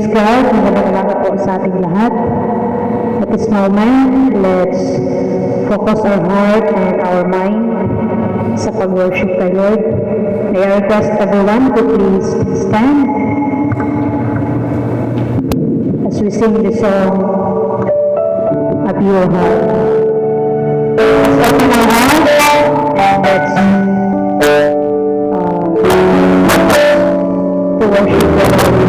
Praise God, magandang umaga po sa ating lahat. At this moment, let's focus our heart and our mind sa pag-worship kay Lord. May I request everyone to please stand as we sing the song, A Pure Heart. Let's open our heart and let's to worship the Lord.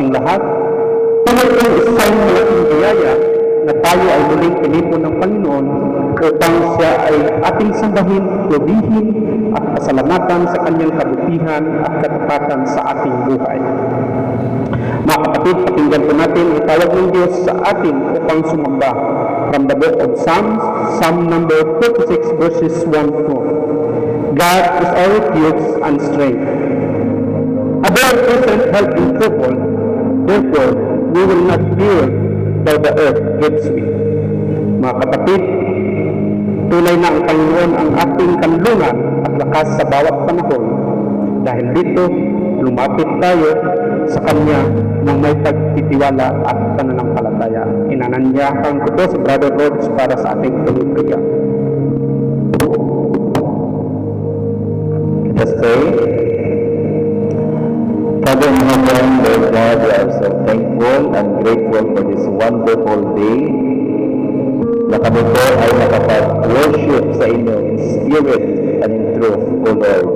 Lahat, tulad ng isang malaking biyaya na tayo ay muling pinipon ng Panginoon upang siya ay ating sambahin, purihin at pasalamatan sa kanyang kabutihan at katapatan sa ating buhay. Mga kapatid, pakinggan po natin ang tawag ng Diyos sa atin upang sumamba from the book of Psalms, Psalm number 46 verses 1-2. God is our refuge and strength, a very present help in trouble. Therefore, we will not fear though the earth gives way. Mga kapatid, tunay na ang Panginoon ang ating kanlungan at lakas sa bawat panahon. Dahil dito, lumapit tayo sa Kanya ng may pagtitiwala at pananampalataya. Inananyahan ko to sa Brother Rhodes para sa ating tuloy-tuloy. Let us pray. Father in heaven, Lord God, we are so thankful and grateful for this wonderful day na kami po ay nakapag-worship sa inyo in spirit and in truth, O Lord.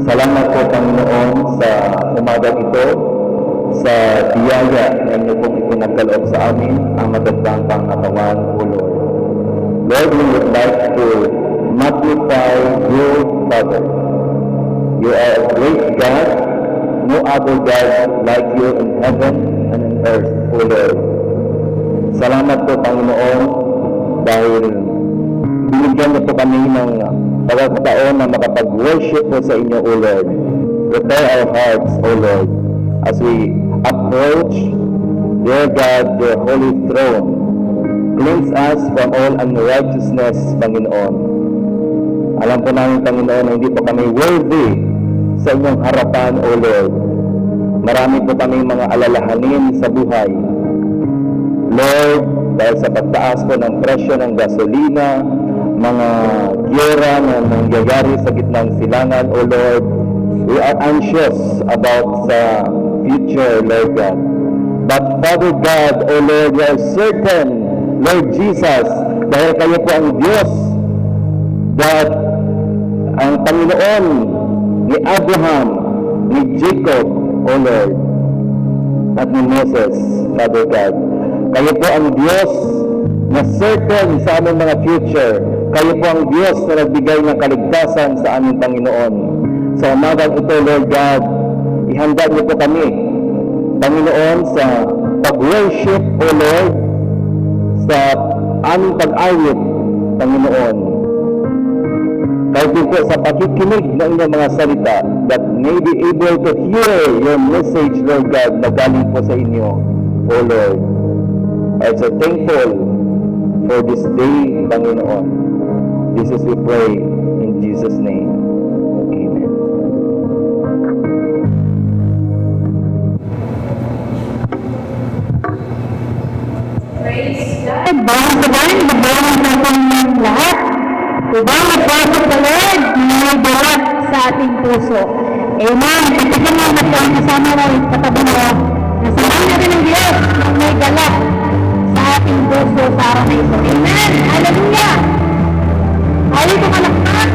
Salamat po, Panginoon, sa umagang ito, sa biyaya na inyo pong ipinagkaloob sa amin ang magandang pangatawan, O Lord. Lord, we would like to magnify you, Father. You are a great God, no other God like you in heaven and in earth, O Lord. Salamat po, Panginoon, dahil binigyan niyo po kami ng pagkakataon na makapag-worship po sa inyo, O Lord. Prepare our hearts, O Lord, as we approach, dear God, your holy throne. Cleanse us from all unrighteousness, Panginoon. Alam po namin, Panginoon, na hindi po kami worthy sa inyong harapan, O Lord. Marami po kami mga alalahanin sa buhay. Lord, dahil sa pagtaas po ng presyo ng gasolina, mga giyera na nangyayari sa gitnang silangan, O Lord, we are anxious about the future, Lord God. But Father God, O Lord, we are certain, Lord Jesus, dahil kayo po ang Diyos, that ang Panginoon ni Abraham, ni Jacob, O Lord, at ni Moses, Father God. Kayo po ang Diyos na certain sa aming mga future. Kayo po ang Diyos na nagbigay ng kaligtasan sa aming Panginoon. Sa umagang ito, Lord God, ihanda niyo po kami, Panginoon, sa pag-worship, O Lord, sa aming pag-awit, Panginoon. Kahit din po sa pakikinig ng inyong mga salita, that may be able to hear your message, Lord God, na galing po sa inyo, O Lord. I am so thankful for this day, Panginoon. This is we pray in Jesus' name. Amen. Good morning again. Good morning sa ating lahat. Ibang magpasok sa Lord na may balat sa ating puso. Amen. Kapagin mo na po ang kasama mo, katabi mo, nasamahan natin ng Diyos na may galak sa ating puso sa araw na ito. Amen. Hallelujah. Ayaw ko kalakpan.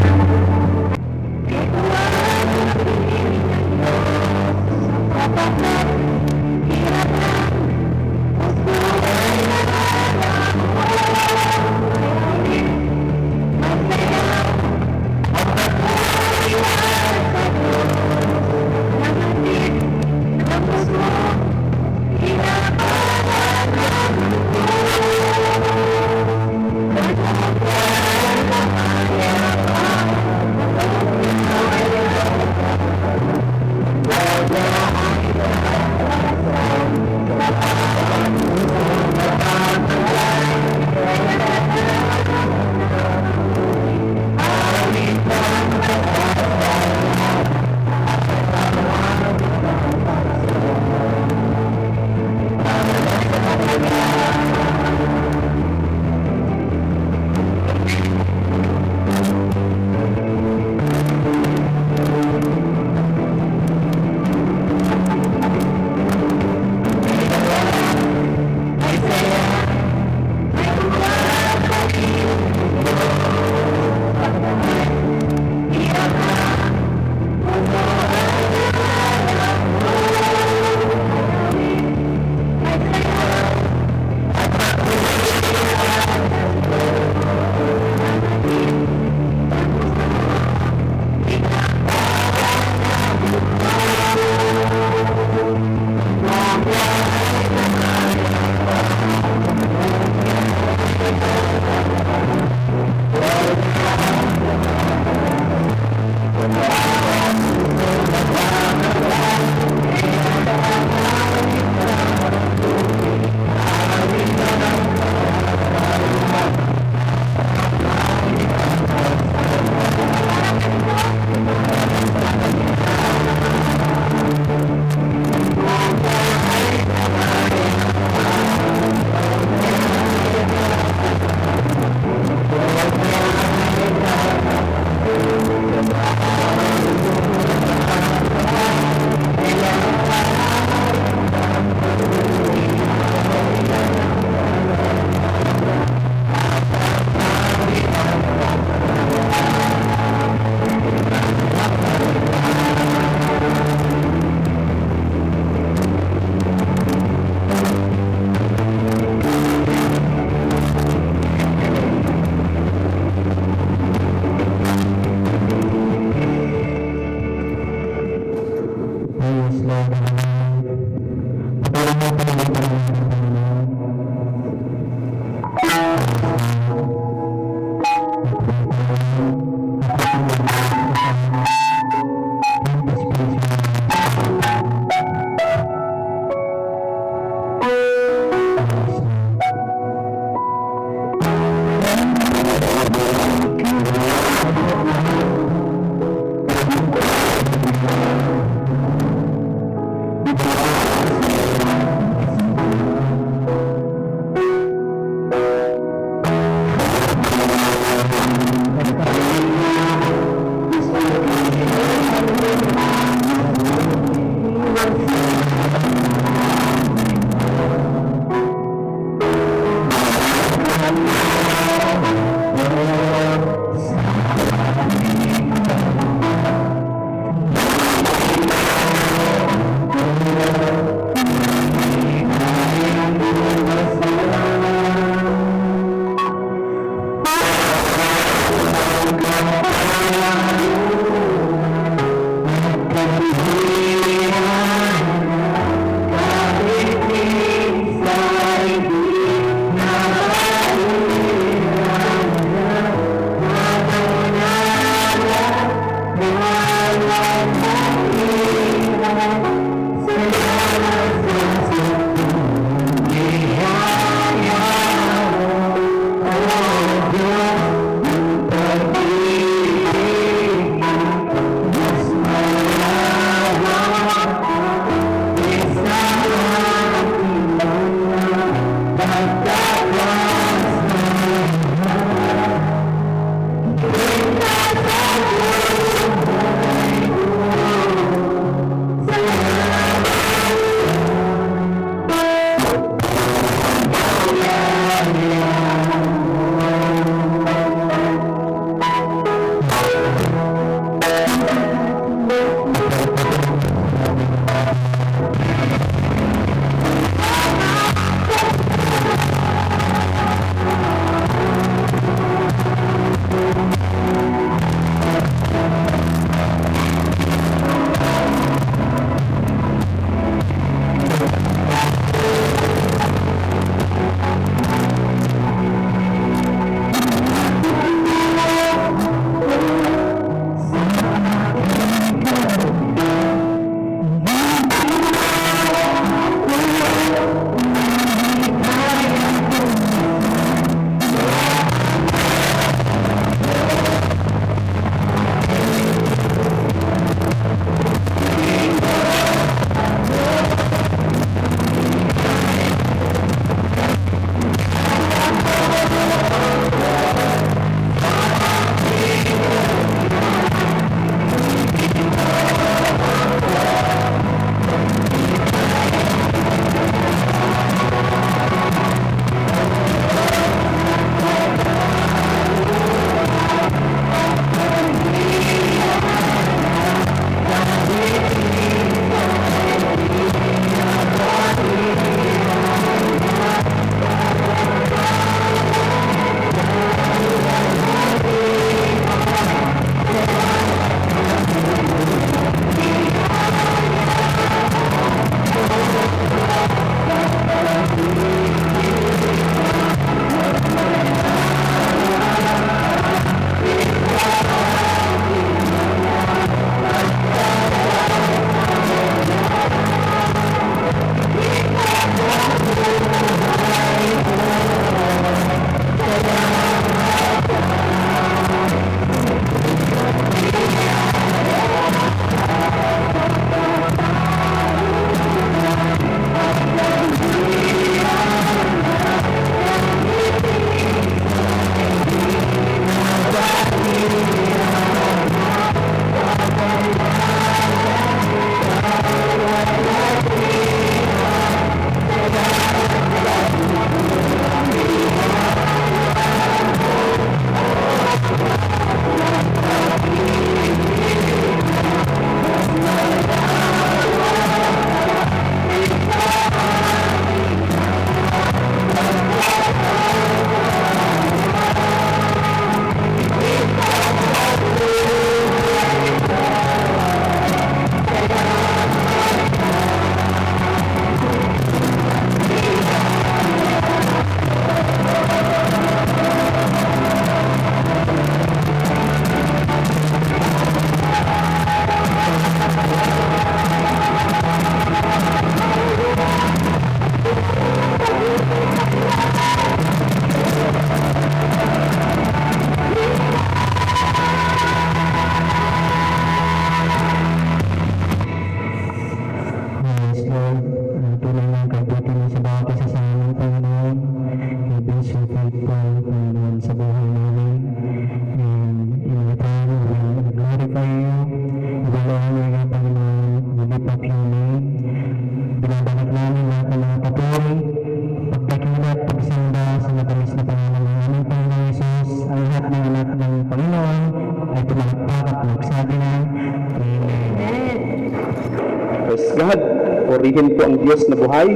Praise God, purihin po ang Diyos na buhay.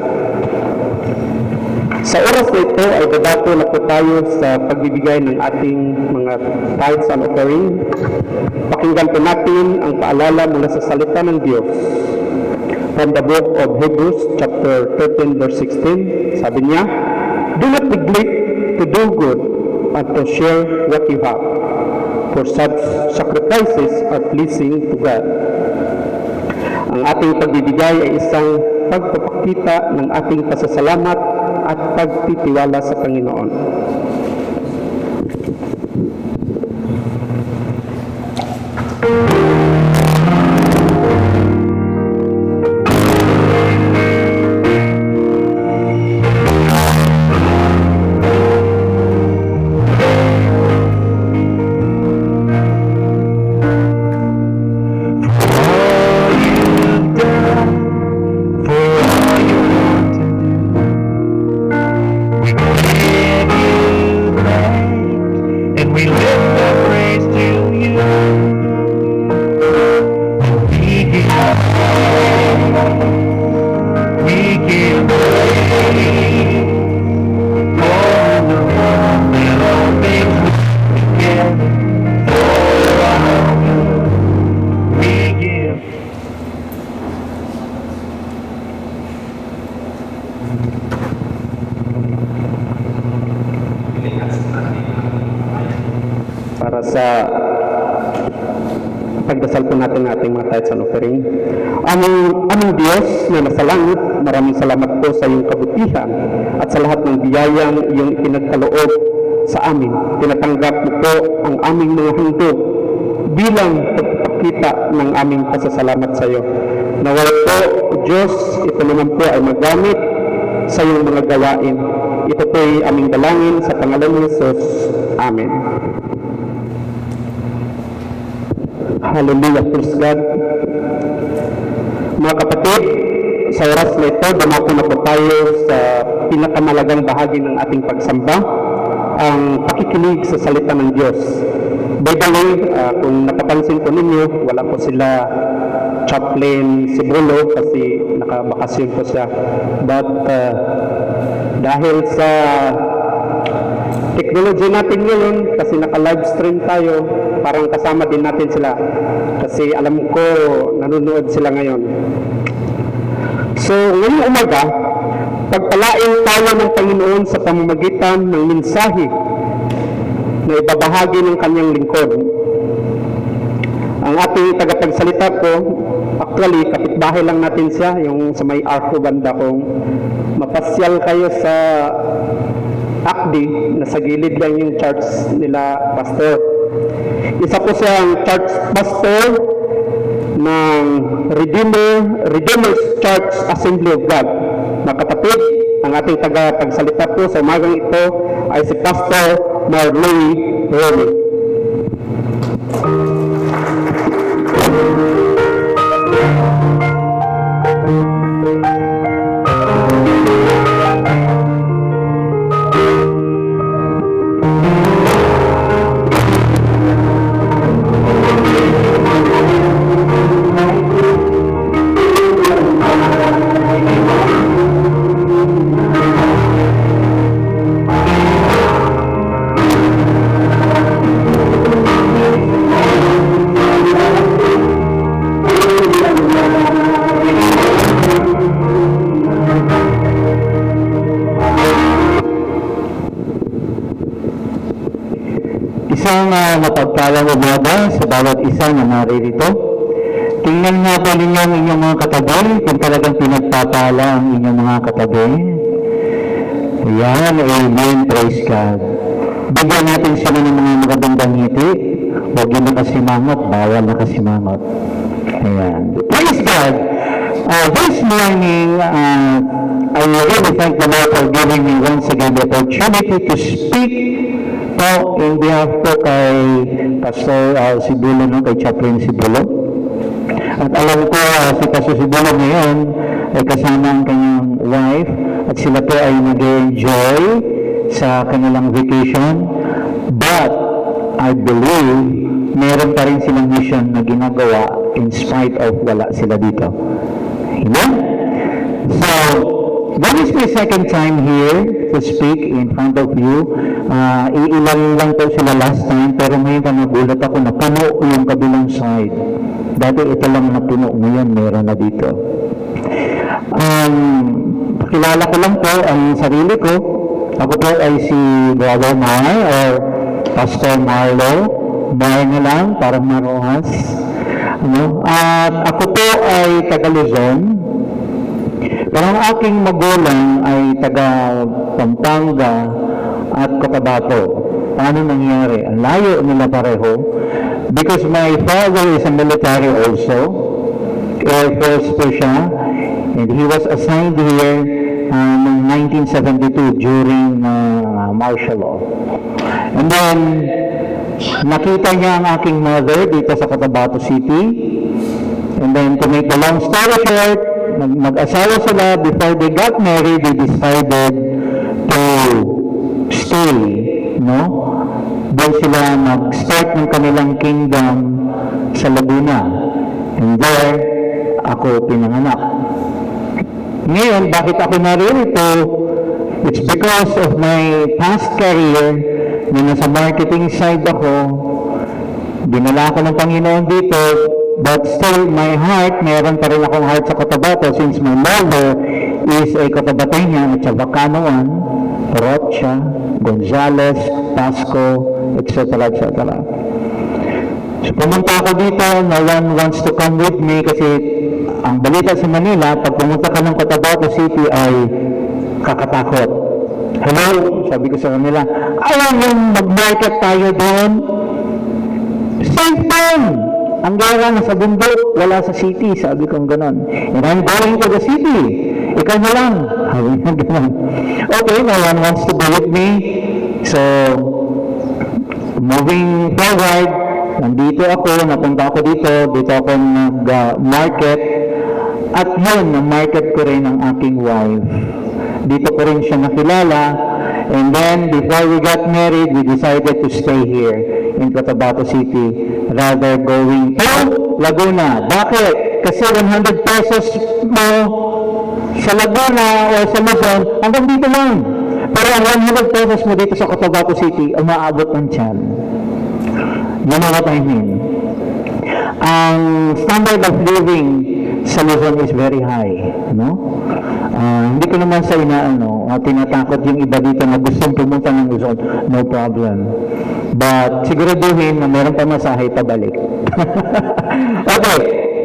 Sa oras na ito ay dadato na po tayo sa pagbibigay ng ating mga tithes and offering. Pakinggan po natin ang paalala mula sa salita ng Diyos. From the book of Hebrews chapter 13 verse 16, sabi niya, "Do not neglect to do good and to share what you have, for such sacrifices are pleasing to God." Ang ating pagbibigay ay isang pagpapakita ng ating pasasalamat at pagtitiwala sa Panginoon. And we lift our praise to you. We give praise for the one that all things together for our good. We give. Para sa pagdasal po natin ng ating mga tithes and offering. Aming Diyos na nasa langit, maraming salamat po sa iyong kabutihan at sa lahat ng biyayang iyong ipinagkaloob sa amin. Tinatanggap mo po ang aming mga handog bilang pagpapakita ng aming pasasalamat sa iyo. Naway po, Diyos, ito naman po ay magamit sa iyong mga gawain. Ito po ay aming dalangin sa pangalan ni Jesus. Amen. Hallelujah, praise God. Mga kapatid, sa oras na ito, dumako na po tayo sa pinakamalagang bahagi ng ating pagsamba, ang pakikinig sa salita ng Diyos. By the way, kung napapansin po ninyo, wala po sila Chaplain Sibulo kasi nakabakasyon po siya. But dahil sa technology natin ngayon, kasi naka-live stream tayo, parang kasama din natin sila. Kasi alam ko, nanonood sila ngayon. So, ngayong umaga, pagpalain tayo ng Panginoon sa pamamagitan ng mensahe na ibabahagi ng kanyang lingkod. Ang ating tagapagsalita po, actually, kapitbahay lang natin siya, yung sa may Arco banda. Kung mapasyal kayo sa Akdi, nasa gilid lang yung church nila, pastor. Isa po siyang church pastor ng Redeemer's Church Assembly of God. Mga kapatid, ang ating tagapagsalita po sa umagang ito ay si Pastor Marley Romy. Isang mapagpalang umaga sa bawat isa na naririto. Tingnan nga po ninyo ang inyong mga katabi, kung talagang pinagpapala ang inyong mga katabi. Ayan, amen, praise God. Bigyan natin sila ng mga magagandang ngiti. Huwag yung nakasimangot, bawal nakasimangot. Ayan, praise God. This morning, I really thank the Lord for giving me once again the opportunity to speak po in behalf po kay Pastor Sibulo, no? Kay Chaplain Sibulo. At alam ko si Pastor Sibulo ngayon ay kasama ang kanyang wife at sila po ay nag-enjoy sa kanilang vacation. But I believe meron pa rin silang mission na ginagawa in spite of wala sila dito. Amen? So, that is my second time here to speak in front of you. Iilan lang po sila last time, pero ngayon pa nagulat ako na puno yung kabilang side. Dati ito lang na puno, ngayon meron na dito. Pakilala ko lang po ang sarili ko. Ako po ay si Brother Mar or Pastor Marlo. Mar na lang, parang Marohas. At ako po ay taga Luzon. Pero ang aking magulang ay taga Pampanga at Cotabato. Paano nangyari? Ang layo nila pareho. Because my father is a military also. Air Force po siya. And he was assigned here noong 1972 during martial law. And then, nakita niya ang aking mother dito sa Cotabato City. And then, to make the long story short, mag-asawa sila. Before they got married, they decided to stay, no? Doon sila mag-start ng kanilang kingdom sa Laguna. And there, ako pinanganak. Ngayon, bakit ako narito? It's because of my past career na nasa marketing side ako. Dinala ako ng Panginoon dito, but still my heart, meron pa rin akong heart sa Cotabato since my mother is a Cotabateña at Chavacanoan, Rocha, Gonzales, Pasco, etc. etc. So pumunta ako dito, no one wants to come with me kasi ang balita sa Manila, pag pumunta ka ng Cotabato City ay kakatakot. Hello, sabi ko sa kanila, alam mo mag-market tayo doon? Safe man! Ang gara na sa bundok, wala sa city, sabi kong ganon. And I'm going to the city. Ikaw na lang. Sabi niya ganon. Okay, no one wants to be with me. So, moving forward, nandito ako, napunta ako dito ako nag-market. At yun, na-market ko rin ang aking wife. Dito ko rin siya nakilala. And then, before we got married, we decided to stay here in Cotabato City rather going to Laguna. Bakit? Kasi 100 pesos mo sa Laguna o sa Luzon, hanggang dito lang. Pero ang 100 pesos mo dito sa Cotabato City, umaabot ng tiyan. You know what I mean? Ang standard of living sa Luzon is very high, no? Hindi ko naman sa tinatakot yung iba dito na gustong pumunta ng Luzon, no problem. But siguraduhin na meron pa masahe pabalik. Okay,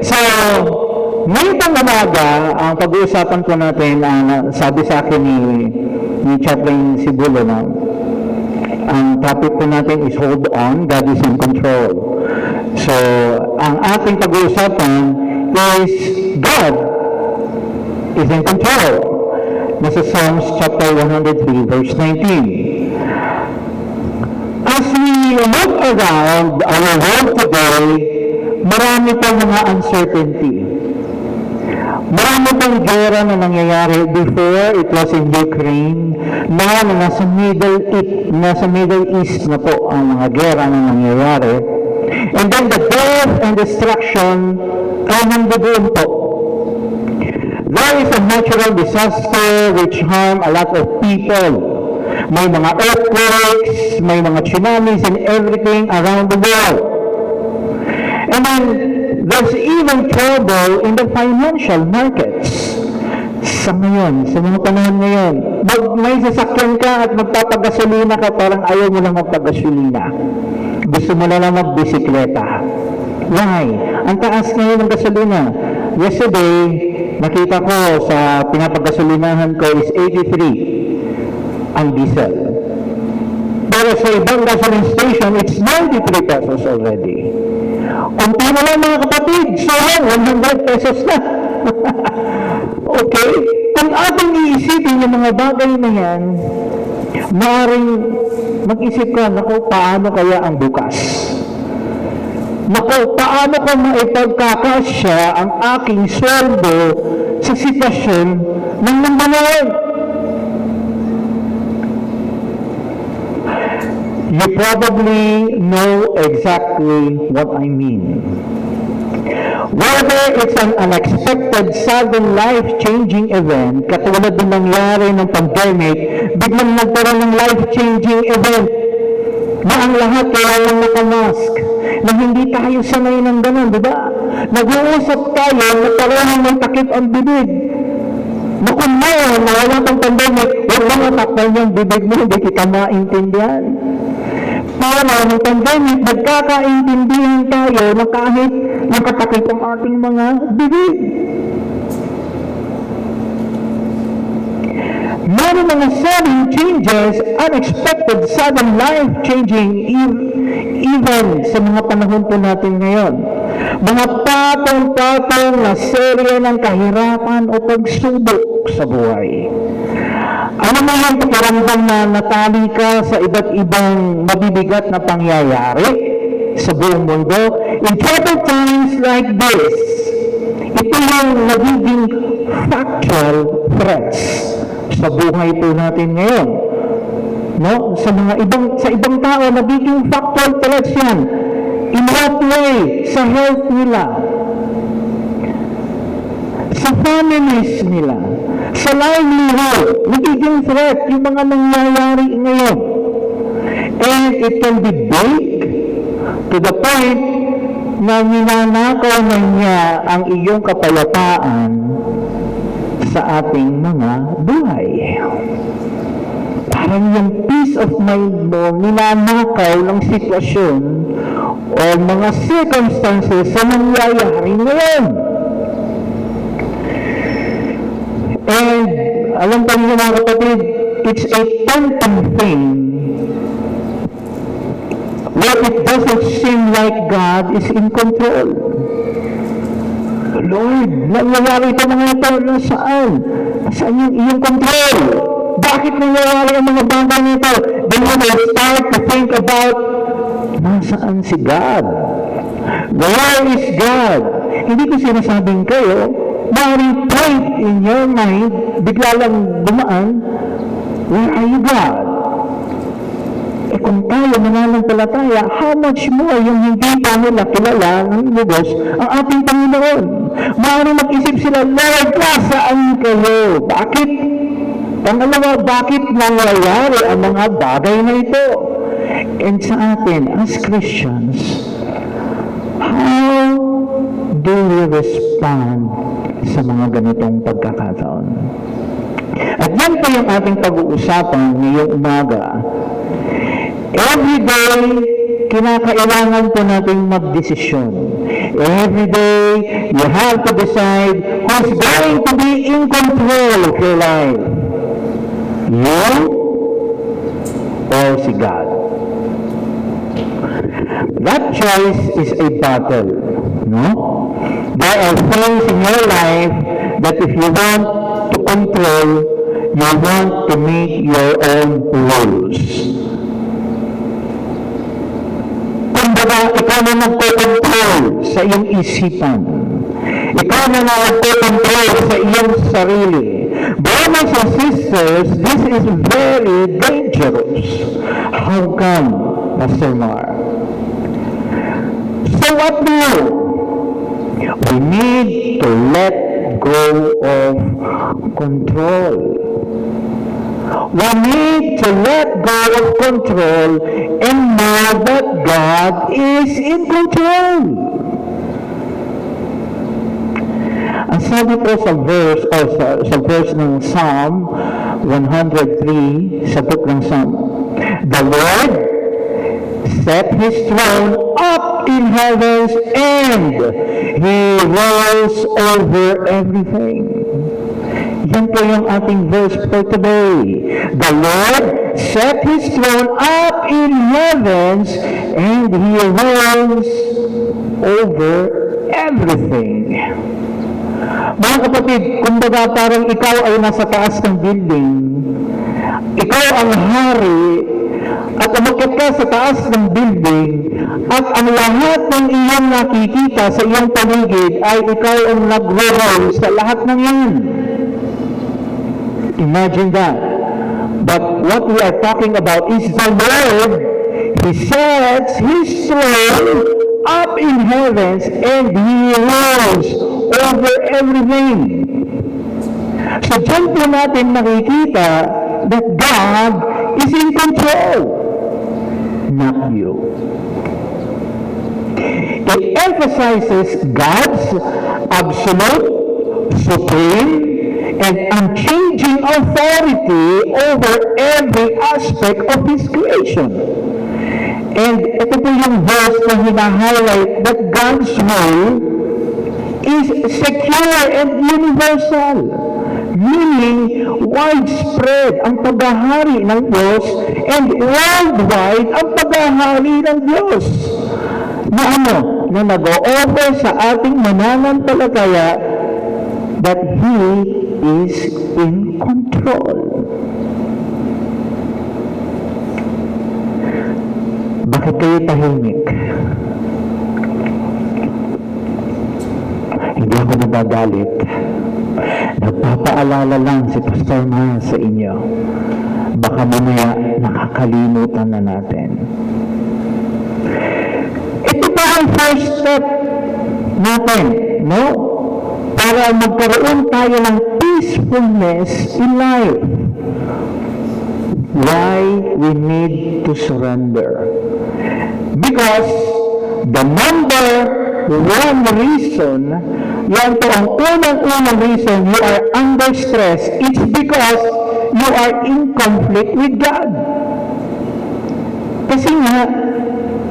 so ngayon pang umaga, ang pag-uusapan ko natin, sabi sa akin ni Chaplain Sibulo na ang topic po natin is hold on, God is in control. So, ang ating pag-uusapan is God is in control. Nasa Psalms chapter 103 verse 19. As we look around our world today, marami pang mga uncertainty. Marami pang gera na nangyayari. Before, it was in Ukraine. Now, nasa Middle East na po ang mga gera na nangyayari. And then the death and destruction ay nandoon po. There is a natural disaster which harm a lot of people. May mga earthquakes, may mga tsunamis and everything around the world. And then, there's even trouble in the financial markets. Sa ngayon, sa mga panahon ngayon, may sasakyan ka at magpapagasolina ka, parang ayaw mo lang magpagasolina. Gusto mo na lang magbisikleta. Why? Ang taas ngayon ng gasolina. Yesterday, nakita ko sa pinapagasolinahan ko is 83 ang diesel. Pero sa ibang gasoline station, it's 93 pesos already. Kunti na lang mga kapatid, so 100 pesos na. Okay? Kung ating iisipin yung mga bagay na yan, maaaring mag-isip ka, naku, paano kaya ang bukas? Naku, paano ko maipagkakasya ang aking sweldo sa sitwasyon ng nambalaan? You probably know exactly what I mean. Whether it's an unexpected, sudden, life-changing event, katulad ng nangyari ng pandemic, biglang nagkaroon ng life-changing event na ang lahat kailangan nakamask, na hindi tayo sanay ng ganun, di ba? Nag-uusap tayo, nagkaroon ng may takip ang bibig. Na kung ngayon, na wala pang pandemic, huwag mo matakpan yung bibig mo, hindi kita maintindihan. Para ng pandemic, nagkakaintindihan tayo na kahit nakatakip ang ating mga bibig. Many mga sudden changes, unexpected, sudden, life-changing even sa mga panahon po natin ngayon. Mga patong-patong na serye ng kahirapan o pagsubok sa buhay. Ano mo yung pakiramdam na natali ka sa iba't ibang mabibigat na pangyayari sa buong mundo? In troubled times like this, ito yung nagiging factual threats sa buhay po natin ngayon. No? Sa ibang tao, nagiging factual threats yan. In what way? Sa health nila, sa families nila, sa livelihood, nagiging threat yung mga nangyayari ngayon. And it can be big to the point na ninanakaw na niya ang iyong kapayapaan sa ating mga buhay. Parang yung peace of mind mo, ninanakaw ng sitwasyon o mga circumstances sa nangyayari ngayon. And alam pa niyo mga kapatid, it's a tempting thing when it doesn't seem like God is in control. Lord, nangyayari ito mga ito, nasaan? Nasaan yung iyong control? Bakit nangyayari ang mga bagay nito? Then when I start to think about, nasaan si God? Where is God? Hindi ko sinasabing kayo, maaaring point in your mind, bigla lang dumaan, where are you, God? Eh kung tayo mananampalataya, how much more yung hindi pa nila kilala ng lubos ang ating Panginoon? Maaaring mag-isip sila, Lord, nasaan kayo? Bakit? Pangalawa, bakit nangyayari ang mga bagay na ito? And sa atin, as Christians, how do we respond sa mga ganitong pagkakataon? At yan po yung ating pag-uusapan ngayong umaga. Every day, kinakailangan po nating magdesisyon. Every day, you have to decide who's going to be in control of your life. You or si God. That choice is a battle. No? There are things in your life that if you want to control, you want to make your own rules. Kumbaga, ikaw na nagko-control sa iyong isipan. Ikaw na nagko-control sa iyong sarili. Brothers and sisters, this is very dangerous. How come, Pastor Mar? So what do? We need to let go of control. We need to let go of control and know that God is in control. Ang sabi po sa verse, sa verse ng Psalm 103, sa book ng Psalm, the Lord set His throne up in heavens and He rules over everything. Yan po yung ating verse for today. The Lord set His throne up in heavens and He rules over everything. Mga kapatid, kumbaga parang ikaw ay nasa taas ng building, ikaw ang hari, at umakyat ka sa taas ng building, at ang lahat ng iyong nakikita sa iyong paligid ay ikaw ang nag-roll sa lahat ng yan. Imagine that. But what we are talking about is the Lord. He sets His throne up in heavens and He rules over everything. So dyan po natin makikita that God is in control, not you. It emphasizes God's absolute, supreme, and unchanging authority over every aspect of His creation. And ito po yung verse na hina-highlight that God's rule is secure and universal. Meaning, widespread ang paghahari ng Diyos and worldwide ang paghahari ng Diyos. Na na nag-o-offer sa ating mananampalataya that He is in control. Bakit kayo tahimik? Hindi ako nagagalit. Nagpapaalala lang si Pastor Maya sa inyo. Baka mamaya nakakalimutan na natin. Ito pa ang first step natin, no? Para magkaroon tayo ng peacefulness in life. Why we need to surrender? Because the number one reason, yan po ang unang-unang reason you are under stress, it's because you are in conflict with God. Kasi nga,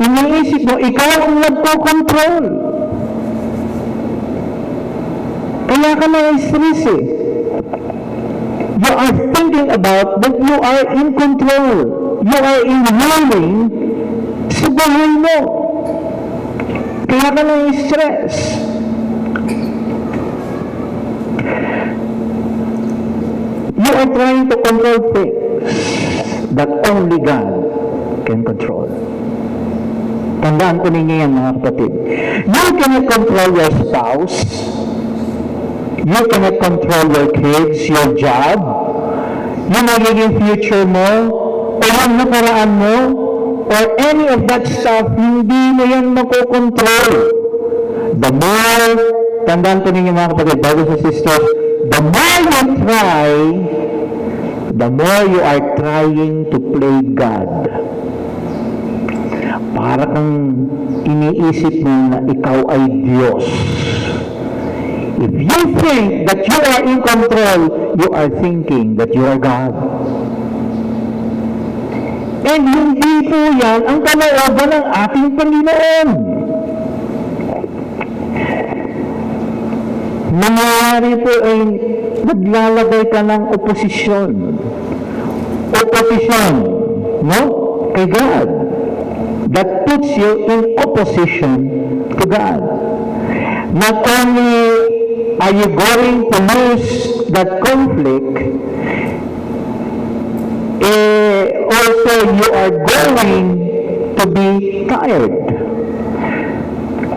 iniisip mo, ikaw ang nagko-control. Kaya ka na-stress eh. You are thinking about that you are in control. You are in ruling sa buhay mo. Kaya ka na-stress. You are trying to control things that only God can control. Tandaan ko ninyo yan, mga kapatid. You cannot control your spouse. You cannot control your kids, your job, yung magiging future mo, o yung nakaraan mo, or any of that stuff, hindi mo yan makokontrol. The more, tandaan ko ninyo mga kapatid, brothers and sisters, the more you try, the more you are trying to play God. Para kang iniisip mo na ikaw ay Diyos. If you think that you are in control, you are thinking that you are God. And hindi po yan ang kalooban ng ating Panginoon. Nangyayari po ay naglalagay ka ng oposisyon. Opposition, no? Kay God. That puts you in opposition to God. Not only are you going to lose that conflict, also you are going to be tired.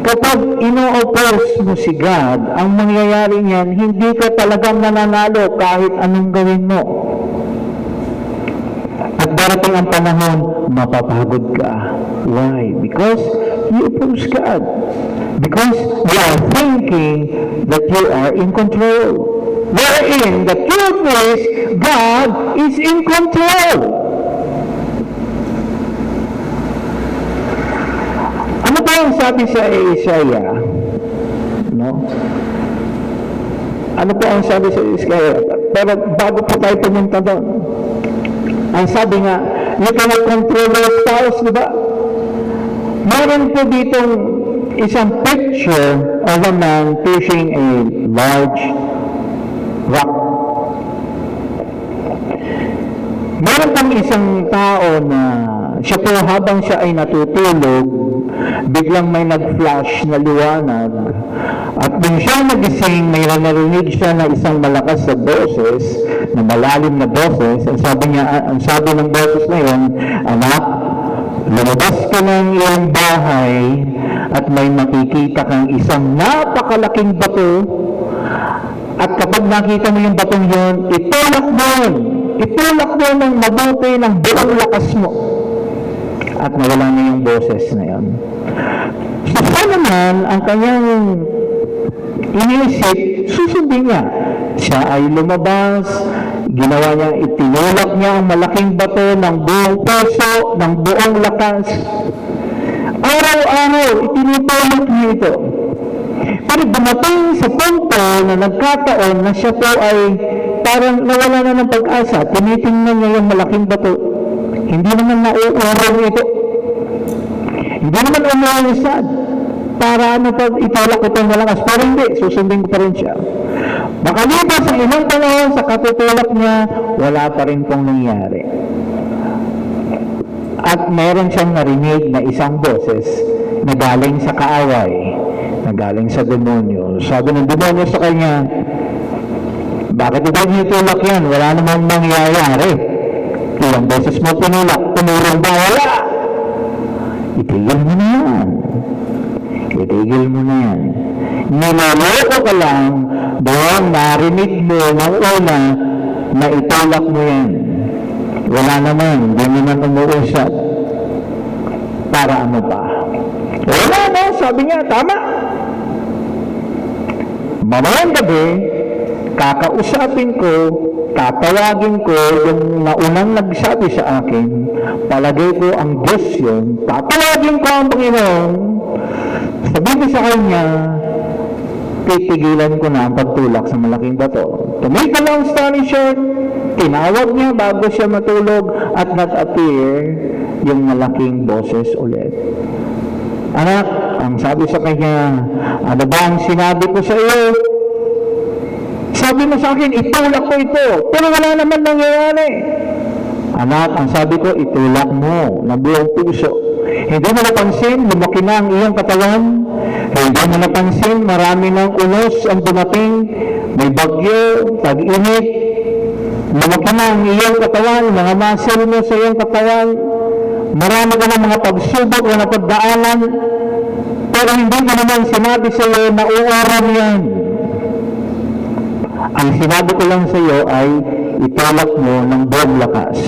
Kapag ino-oppose mo si God, ang mangyayari niyan, hindi ka talagang nananalo kahit anong gawin mo. At darating ang panahon, mapapagod ka. Why? Because you oppose God. Because you are thinking that you are in control. Wherein the truth is, God is in control. Ano pa ang sabi sa Isaiah? No? Ano pa ang sabi sa Isaiah? Pero bago po tayo pumunta doon, ang sabi nga, you cannot control your spouse, di ba? Meron po ditong isang picture of a man pushing a large rock. Meron pang isang tao na siya po habang siya ay natutulog, biglang may nag-flash na liwanag. At nung siya nagising, may narinig siya na isang malakas na boses, na malalim na boses. Ang sabi ng boses na yun, anak, lumabas ka ng iyong bahay at may makikita kang isang napakalaking bato. At kapag nakita mo yung batong yun, itulak mo ng mabuti ng buong lakas mo. At nawala na yung boses na yun. So naman ang kanyang iniisip, susundin niya. Siya ay lumabas, ginawa niya, itinulak niya ang malaking bato ng buong puso, ng buong lakas. Araw-araw, itinutulak niya ito. Pero dumating sa punto na nagkataon na siya po ay parang nawala na ng pag-asa. Tinitingnan niya yung malaking bato. Hindi naman nauurong ito. Hindi naman umuusad. Para ano pag itulak ko itong malakas. Pero hindi, susundin ko pa rin siya. Makalipas ang ilang panahon sa katutulak niya, wala pa rin pong nangyari. At meron siyang narinig na isang boses na galing sa kaaway, na galing sa demonyo. Sabi ng demonyo sa kanya, bakit ito tinutulak yan? Wala namang mangyayari. Ilang beses mo tinulak, tumulong ba? Wala! Itigil mo na yan. Itigil mo na yan. Nilaloko ka lang doon narinig mo ng una na itulak mo yan. Wala naman, hindi naman umuusap. Para ano pa? Wala na, sabi niya, tama. Mamayang gabi, kakausapin ko, tatawagin ko yung naunang nagsabi sa akin, palagay ko ang Diyos yun, tatawagin ko ang Panginoon, sabihin ko sa kanya, titigilan ko na ang pagtulak sa malaking bato. Tumigil ang story short, tinawag niya bago siya matulog at nag-appear yung malaking boses ulit. Anak, ang sabi sa kanya, ano ba ang sinabi ko sa iyo? Sabi mo sa akin, itulak ko ito, pero wala naman nangyayari. Anak, ang sabi ko, itulak mo na buong puso. Hindi mo napansin, lumaki na ang iyong katawan. Hindi mo napansin, marami ng unos ang dumating. May bagyo, tag-init. Lumaki na ang iyong katawan, mga muscle mo sa iyong katawan. Marami ka ng mga pagsubok na napagdaanan. Pero hindi mo naman sinabi sa iyo na uuran yan. Ang sinabi ko lang sa iyo ay itulak mo ng buong lakas.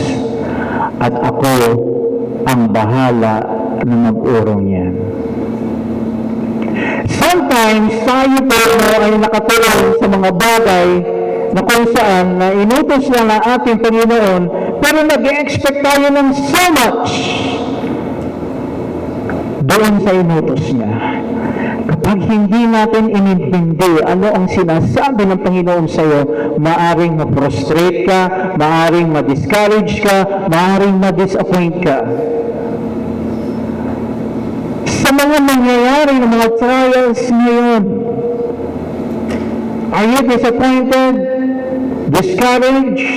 At ako ang bahala na mag-urong yan. Sometimes tayo po ay nakatulong sa mga bagay na kung saan na inutos lang ang ating Panginoon, pero nag-expect tayo ng so much doon sa inutos niya. Kapag hindi natin inintindi ano ang sinasabi ng Panginoon sa iyo, maaring ma-frustrate ka, maaring ma-discourage ka, maaring ma-disappoint ka. Sa mga nangyayari ng mga trials ngayon, are you disappointed? Discouraged?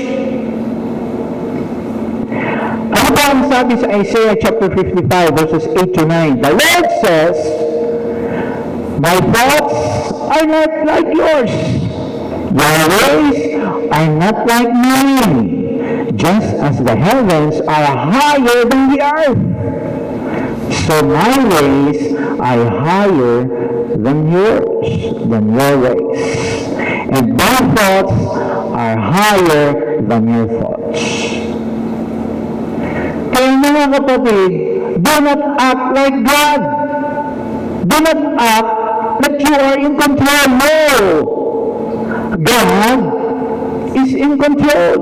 Ano ba ang sabi sa Isaiah chapter 55 verses 8 to 9? The Lord says, my thoughts are not like yours. Your ways are not like mine. Just as the heavens are higher than the earth, so my ways are higher than yours, than your ways. And my thoughts are higher than your thoughts. Kaya mga kapatid, do not act like God. Do not act that you are in control. No! God is in control.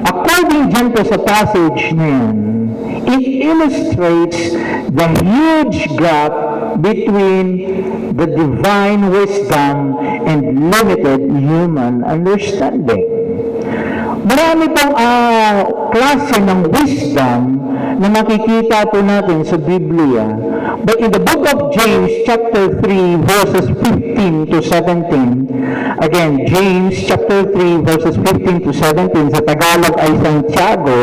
According dyan po sa passage na yan, it illustrates the huge gap between the divine wisdom and limited human understanding. Marami pong klase ng wisdom na makikita po natin sa Biblia. But in the book of James, chapter 3, verses 15 to 17, again, James chapter 3, verses 15 to 17, sa Tagalog ay Santiago,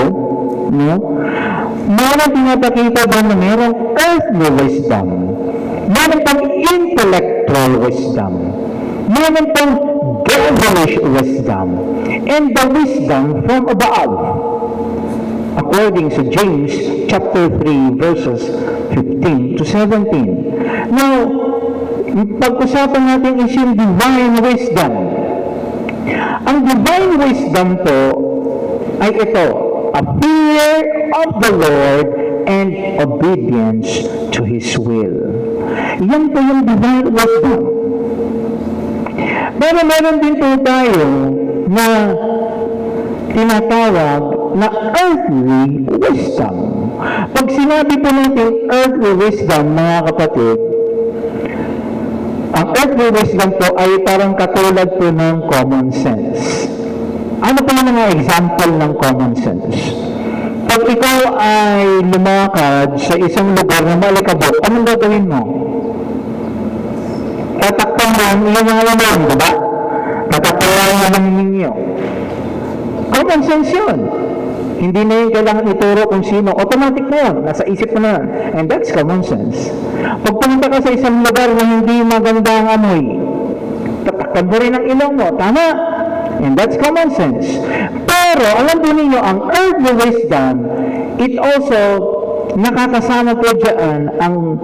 no? Meron pinapakita ba na merong earthly wisdom? Meron pang intellectual wisdom? Meron pang devilish wisdom? And the wisdom from above, according to James chapter 3 verses 15 to 17. Now, pag-usapan natin is yung divine wisdom. Ang divine wisdom po ay ito, a fear of the Lord and obedience to His will. Yan po yung divine wisdom. Pero meron din po tayo na tinatawag na earthly wisdom. Pag sinabi po natin earthly wisdom, mga kapatid, ang earthly wisdom po ay parang katulad po ng common sense. Ano po yung mga example ng common sense? Pag ikaw ay lumakad sa isang lugar na malikabok, anong gagawin mo? Tatakpan mo ang iyong mga lamang, diba? Tatakpan mo ang ninyo. Common sense yun. Hindi na yung kailangan ituro kung sino. Automatic na yun. Nasa isip mo na yun. And that's common sense. Pag pumunta ka sa isang lugar na hindi maganda ang amoy, tatakpan mo rin ang ilong mo. Tama? And that's common sense. Pero, alam po ninyo, ang earthly wisdom, it also, nakakasama po dyan ang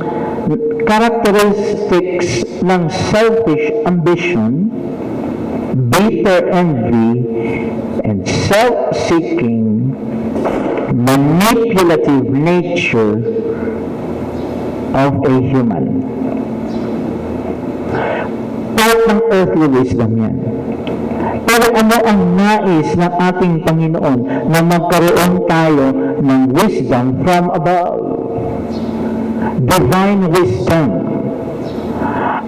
characteristics ng selfish ambition, bitter envy, and self-seeking, manipulative nature of a human. Part ng earthly wisdom yan. Pero ano ang nais ng ating Panginoon na magkaroon tayo ng wisdom from above? Divine wisdom.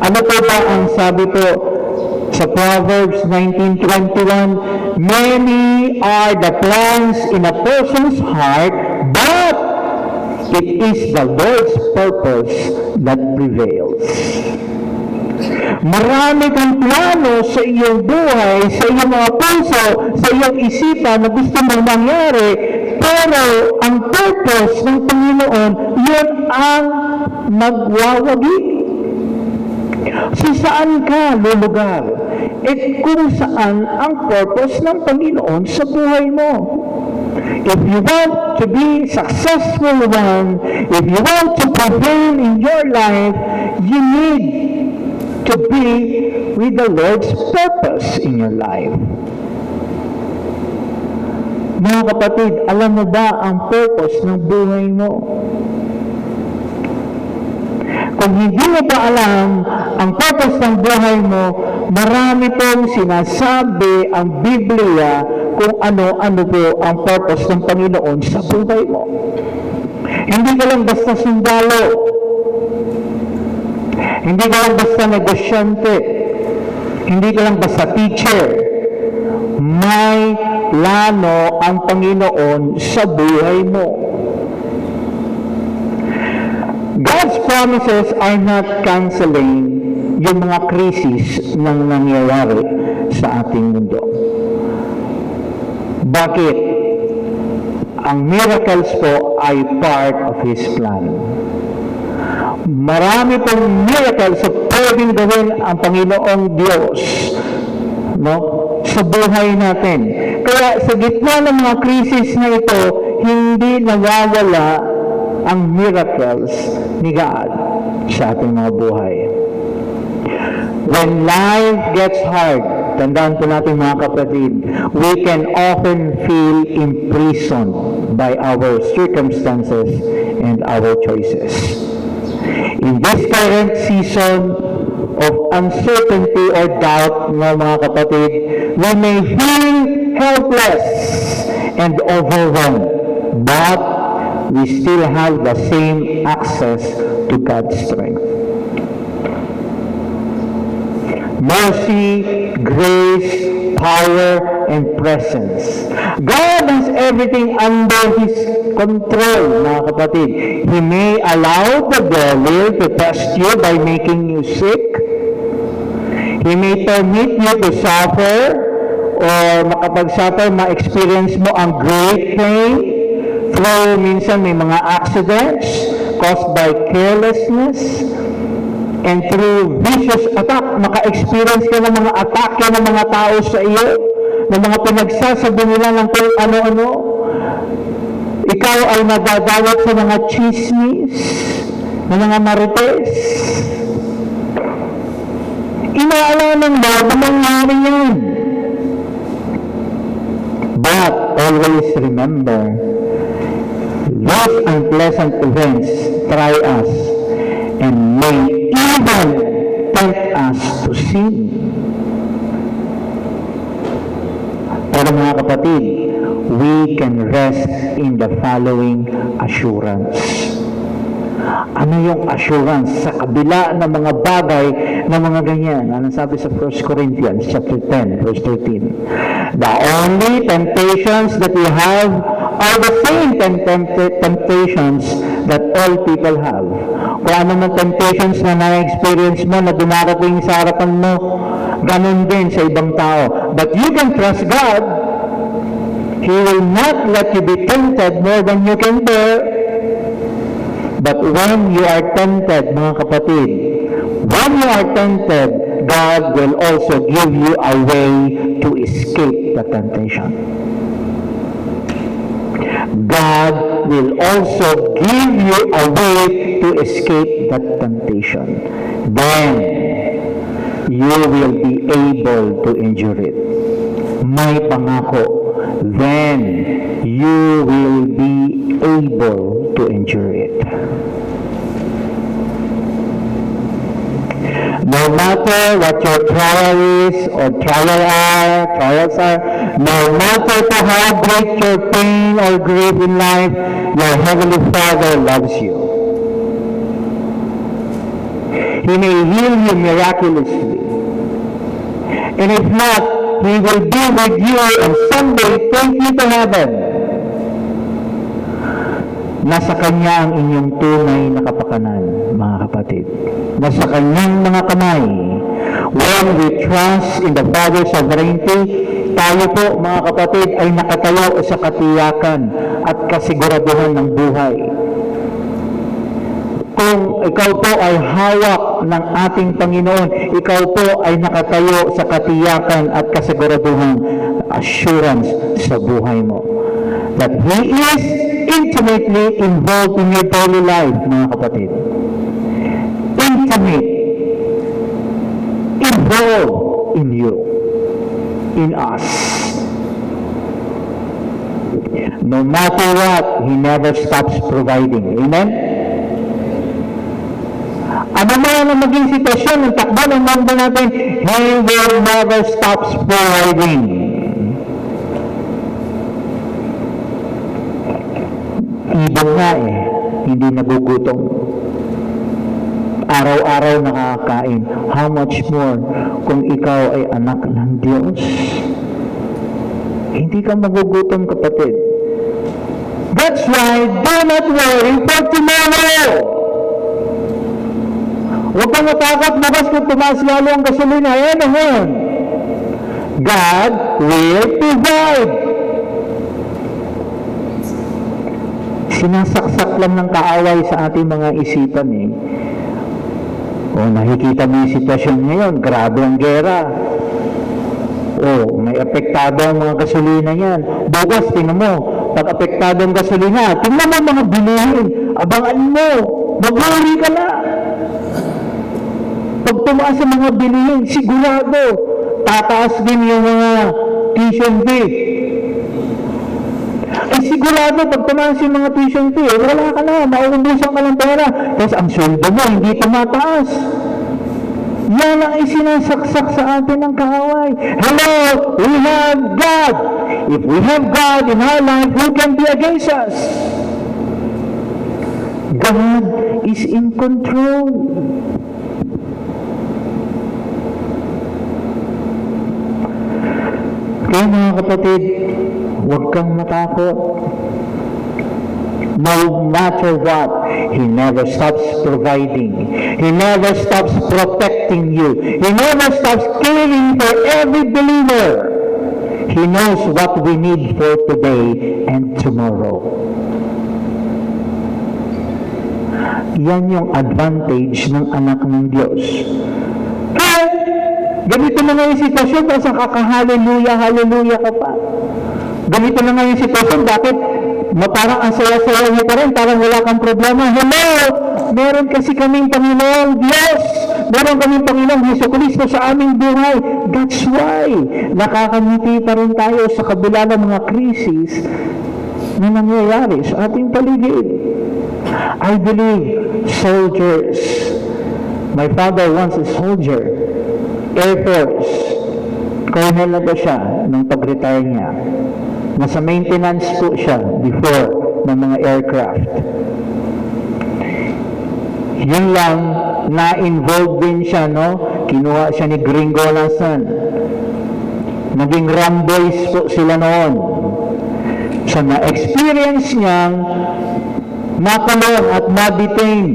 Ano po ba ang sabi po sa Proverbs 19:21? Many are the plans in a person's heart, but it is the Lord's purpose that prevails. Marami kang plano sa iyong buhay, sa iyong mga puso, sa iyong isipan na gusto mong mangyari, pero ang purpose ng Panginoon, yun ang magwawagi. So saan ka lulugar? At kung saan ang purpose ng Panginoon sa buhay mo. If you want to be successful one, if you want to prevail in your life, you need to be with the Lord's purpose in your life. Mga kapatid, alam mo ba ang purpose ng buhay mo? Kung hindi mo pa alam ang purpose ng buhay mo, marami pong sinasabi ang Biblia kung ano-ano po ang purpose ng Panginoon sa buhay mo. Hindi ka lang basta sundalo. Hindi ka lang basta negosyante. Hindi ka lang basta teacher. May plano ang Panginoon sa buhay mo. God's promises are not canceling yung mga krisis nang nangyayari sa ating mundo. Bakit? Ang miracles po ay part of His plan. Marami pong miracles sa pwedeng gawin ang Panginoong Diyos, no, sa buhay natin. Kaya sa gitna ng mga krisis na ito, hindi nawawala ang miracles ni God sa ating mga buhay. When life gets hard, tandaan po natin mga kapatid, we can often feel imprisoned by our circumstances and our choices. In this current season of uncertainty or doubt, mga kapatid, we may feel helpless and overwhelmed, but we still have the same access to God's strength. Mercy, grace, power, and presence. God has everything under His control, mga kapatid. He may allow the devil to test you by making you sick. He may permit you to suffer or makapag-suffer, ma-experience mo ang great pain through minsan may mga accidents caused by carelessness. And through vicious attack, maka-experience ka ng mga atake ng mga tao sa iyo, ng mga pinagsasabi nila ng kung ano-ano. Ikaw ay nadadawat sa mga chismis, ng mga marites. Inaalam ng Lord na mangyari yan. But always remember, these unpleasant events try us and may even tempt us to sin. Pero mga kapatid, we can rest in the following assurance. Ano yung assurance sa kabila ng mga bagay na mga ganyan? Anong sabi sa 1 Corinthians chapter 10, verse 13? The only temptations that we have are the same temptations that all people have. Kung ano man temptations na na-experience mo na dumarating sa harapan mo, ganun din sa ibang tao. But you can trust God. He will not let you be tempted more than you can bear. But when you are tempted, mga kapatid, when you are tempted, God will also give you a way to escape the temptation. God will also give you a way to escape that temptation. Then, you will be able to endure it. May pangako. Then, you will be able to endure it. No matter what your trial is or trials are, no matter to how great your pain or grief in life, your Heavenly Father loves you. He may heal you miraculously. And if not, He will be with you and someday take you to heaven. Nasa Kanya ang inyong tunay na kapakanan, mga kapatid. Nasa Kanyang mga kamay. When we trust in the Father's sovereignty, tayo po, mga kapatid, ay nakatayo sa katiyakan at kasiguraduhan ng buhay. Kung ikaw po ay hawak ng ating Panginoon, ikaw po ay nakatayo sa katiyakan at kasiguraduhan, assurance sa buhay mo. That He is intimately involved in your daily life, mga kapatid. Intimate. Involved in you. In us. No matter what, He never stops providing. Amen? Ano man ang maging sitwasyon ng takbo ng mundo natin, He will never stops providing. Ibon nga hindi nagugutom. Araw-araw nakakain. How much more kung ikaw ay anak ng Diyos? Hindi ka magugutom, kapatid. That's why, do not worry for tomorrow. Huwag kang matakot bukas kung tumaas lalo ang gasolina. Ayan naman. God will provide. Sinasaksak lang ng kaaway sa ating mga isipan O nakikita mo yung sitwasyon ngayon, grabe ang gera. O may apektado ang mga gasolina yan. Bukas, tingnan mo, pag apektado ang gasolina, tingnan mo mga bilihin, abangan mo, mag-worry ka na. Pag tumaas ang mga bilihin, sigurado, tataas din yung mga tuition fee. Ay sigurado, pag tumaas yung mga tuition fee, wala ka na, mauubusan ka ng pera. Tapos ang sweldo mo, hindi tumataas. Yan ang isinasaksak sa atin ng kaaway. Hello, we have God. If we have God in our life, who can be against us? God is in control. Kaya mga kapatid, huwag kang matakot. No matter what, He never stops providing. He never stops protecting you. He never stops caring for every believer. He knows what we need for today and tomorrow. Yan yung advantage ng anak ng Diyos. Kaya, ganito na nga yung sitwasyon, basta kaka-hallelujah, hallelujah ka pa. Ganito na nga yung sitwasyon, bakit? Parang ang saya-saya niyo pa rin, parang wala kang problema. Hello! Meron kasi kaming Panginoong Diyos meron kaming Panginoong Jesucristo sa aming buhay. That's why nakakangiti pa rin tayo sa kabila ng mga krisis na nangyayari sa ating paligid. I believe soldiers. My father once a soldier, Air Force. Colonel na ba siya nung pag-retire niya? Nasa maintenance po siya before ng mga aircraft. Yun lang, na-involved din siya, no? Kinuha siya ni Gringo Lasan. Naging Ramboys po sila noon. So, na-experience niyang makulong at ma-detain.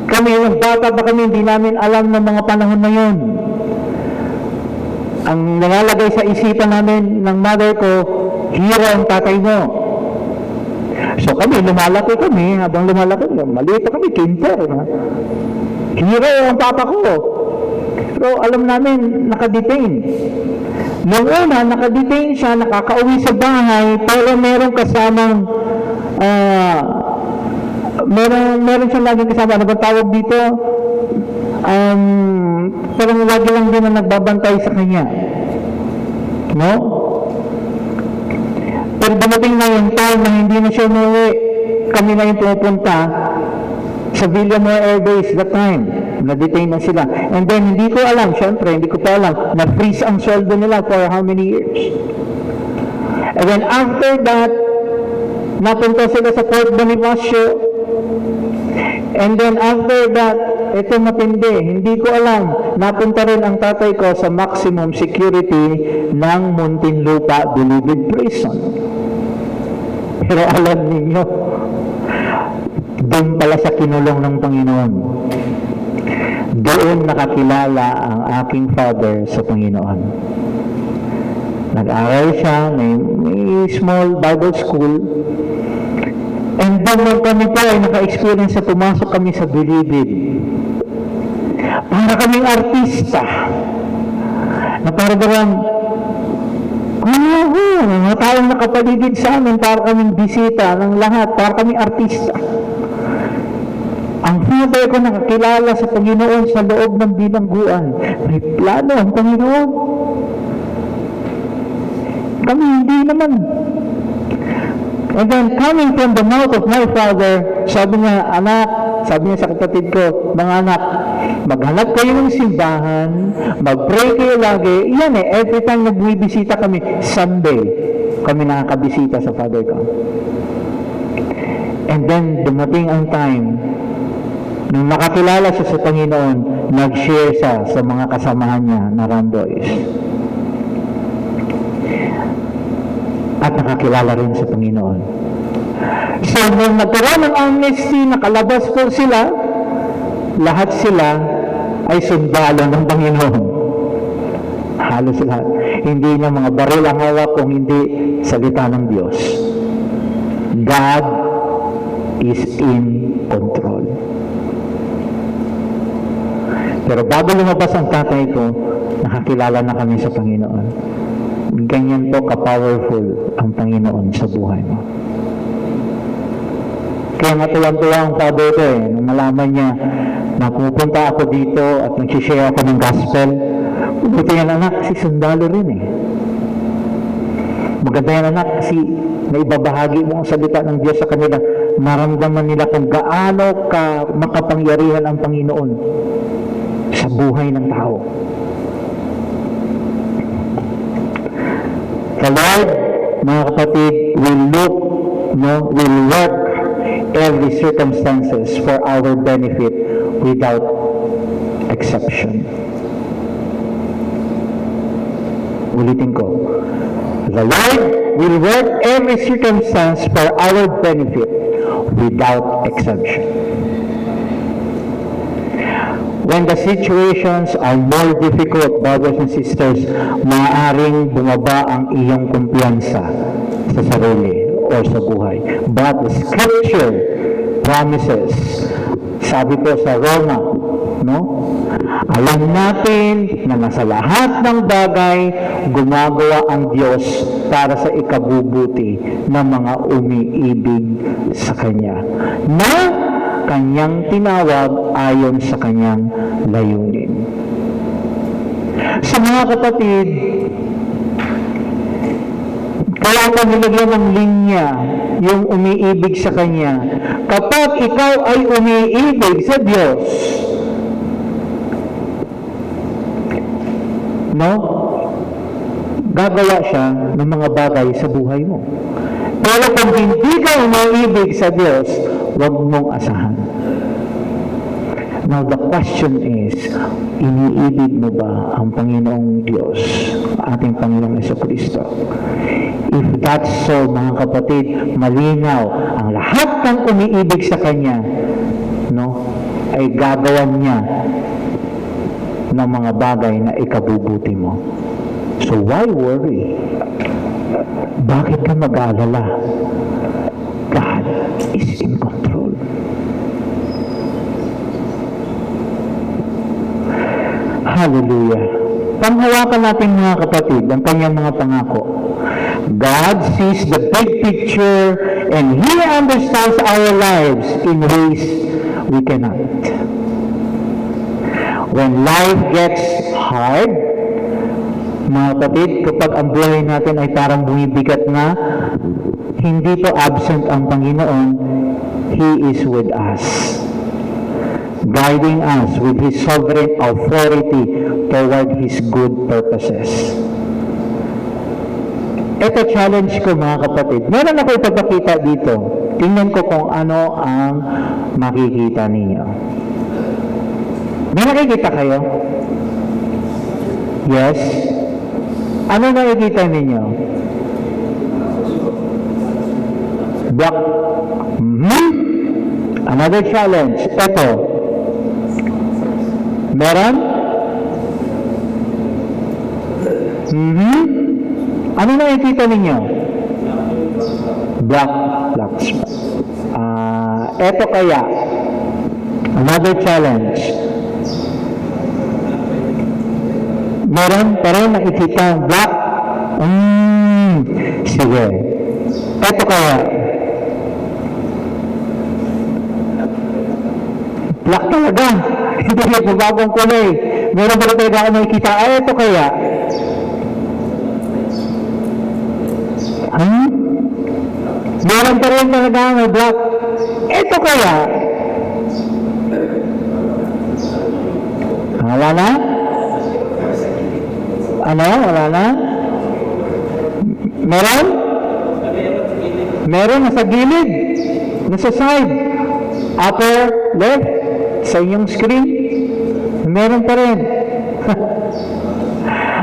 Kami, yung bata pa kami, hindi namin alam ng mga panahon na yun. Ang nangalagay sa isipan namin ng mother ko, hero ang tatay mo. So kami, lumalaki kami, habang lumalaki, maliit pa kami, kinder. Hero ang papa ko. Pero alam namin, nakadetain. Noong una, nakadetain siya, nakakauwi sa bahay, pero meron kasamang, meron siyang laging kasama, ano ba tawag dito? Parang lagi lang din na nagbabantay sa kanya. No? Pero dumating na yung time na hindi na siya umuwi. Kami na yung pumupunta sa Villamor Air Base that time. Na-detain na sila. And then, hindi ko alam, syempre, hindi ko pa alam, na-freeze ang sweldo nila for how many years. And then, after that, napunta sila sa Fort Bonifacio. And then, after that, ito matindi, hindi ko alam, napunta rin ang tatay ko sa maximum security ng Muntinlupa Bilibid Prison. Pero alam ninyo, doon pala sa kinulong ng Panginoon. Doon nakakilala ang aking father sa Panginoon. Nag-aral siya, may small Bible school. And doon kami po ay naka-experience sa pumasok kami sa Bilibid. Para kaming artista. Na para bang, mga taong nakapaligid sa amin, para kaming bisita ng lahat, para kaming artista. Ang father ko nakakilala sa Panginoon sa loob ng bilangguan. May plano ang Panginoon. Kami hindi naman. And then coming from the mouth of my father, sabi niya, anak, sabi niya sa kapatid ko, mga anak, maghanap kayo ng simbahan, mag-pray kayo lagi. Yan every time nagbibisita kami, Sunday, kami nakakabisita sa father ko. And then dumating ang time, nung nakakilala siya sa Panginoon, nag-share siya sa mga kasamahan niya na Ramboys. At nakakilala rin sa Panginoon. So, nung nagkaroon ng amnesty, nakalabas po sila, lahat sila ay sundalo ng Panginoon. Halos lahat. Hindi na mga baril ang hawak kung hindi salita ng Diyos. God is in control. Pero bago lumabas ang tatay ko, nakakilala na kami sa Panginoon. Ganyan po ka-powerful ang Panginoon sa buhay mo. Kaya natuwang-tuwa ang father ko nung malaman niya na pumupunta ako dito at nagsishare ako ng gospel. Buti yan anak, kasi sundalo rin Maganda yan anak, kasi naibabahagi mo ang salita ng Diyos sa kanila. Maramdaman nila kung gaano ka makapangyarihan ang Panginoon sa buhay ng tao. The Lord, mga kapatid, will work every circumstances for our benefit without exception. Ulitin ko. The Lord will work every circumstance for our benefit without exception. When the situations are more difficult, brothers and sisters, maaaring bumaba ang iyong kumpiyansa sa sarili o sa buhay. But the Scripture promises, sabi po sa Roma, no? Alam natin na nasa lahat ng bagay, gumagawa ang Diyos para sa ikabubuti ng mga umiibig sa Kanya. Na kanyang tinawag ayon sa kanyang layunin. Sa mga kapatid, kaya ka nilagyan ng linya yung umiibig sa Kanya. Kapag ikaw ay umiibig sa Diyos, no? Gagawa siya ng mga bagay sa buhay mo. Pero kung hindi ka umiibig sa Diyos, huwag mong asahan. Now, the question is, iniibig mo ba ang Panginoong Diyos, ating Panginoong Jesucristo? If that's so, mga kapatid, malinaw, ang lahat ng umiibig sa Kanya, no, ay gagawan niya ng mga bagay na ikabubuti mo. So, why worry? Bakit ka mag-aalala? God is in control. Hallelujah. Panghawakan natin mga kapatid ang kanyang mga pangako. God sees the big picture and He understands our lives in ways we cannot. When life gets hard, mga kapatid, kapag ang buhay natin ay parang bumibigat na, hindi po absent ang Panginoon. He is with us, guiding us with His sovereign authority toward His good purposes. Ito challenge ko mga kapatid. Meron ako ipapakita dito. Tingnan ko kung ano ang makikita ninyo. May nakikita kayo? Yes? Ano nakikita ninyo? Black. Another challenge. Ito. Meron? Ano nakikita ninyo? Black spot. Ito kaya. Another challenge. Meron pa rin nakikita black? Sige. Ito kaya. Black talaga. Hindi magbagong kulay. Meron ba talaga ako nakikita? Ito kaya. Meron pa rin talaga may black. Ito kaya. Wala na? Ano? Wala na? Meron? Meron nasa gilid. Nasa side. Upper left. Sa inyong screen. Meron pa rin.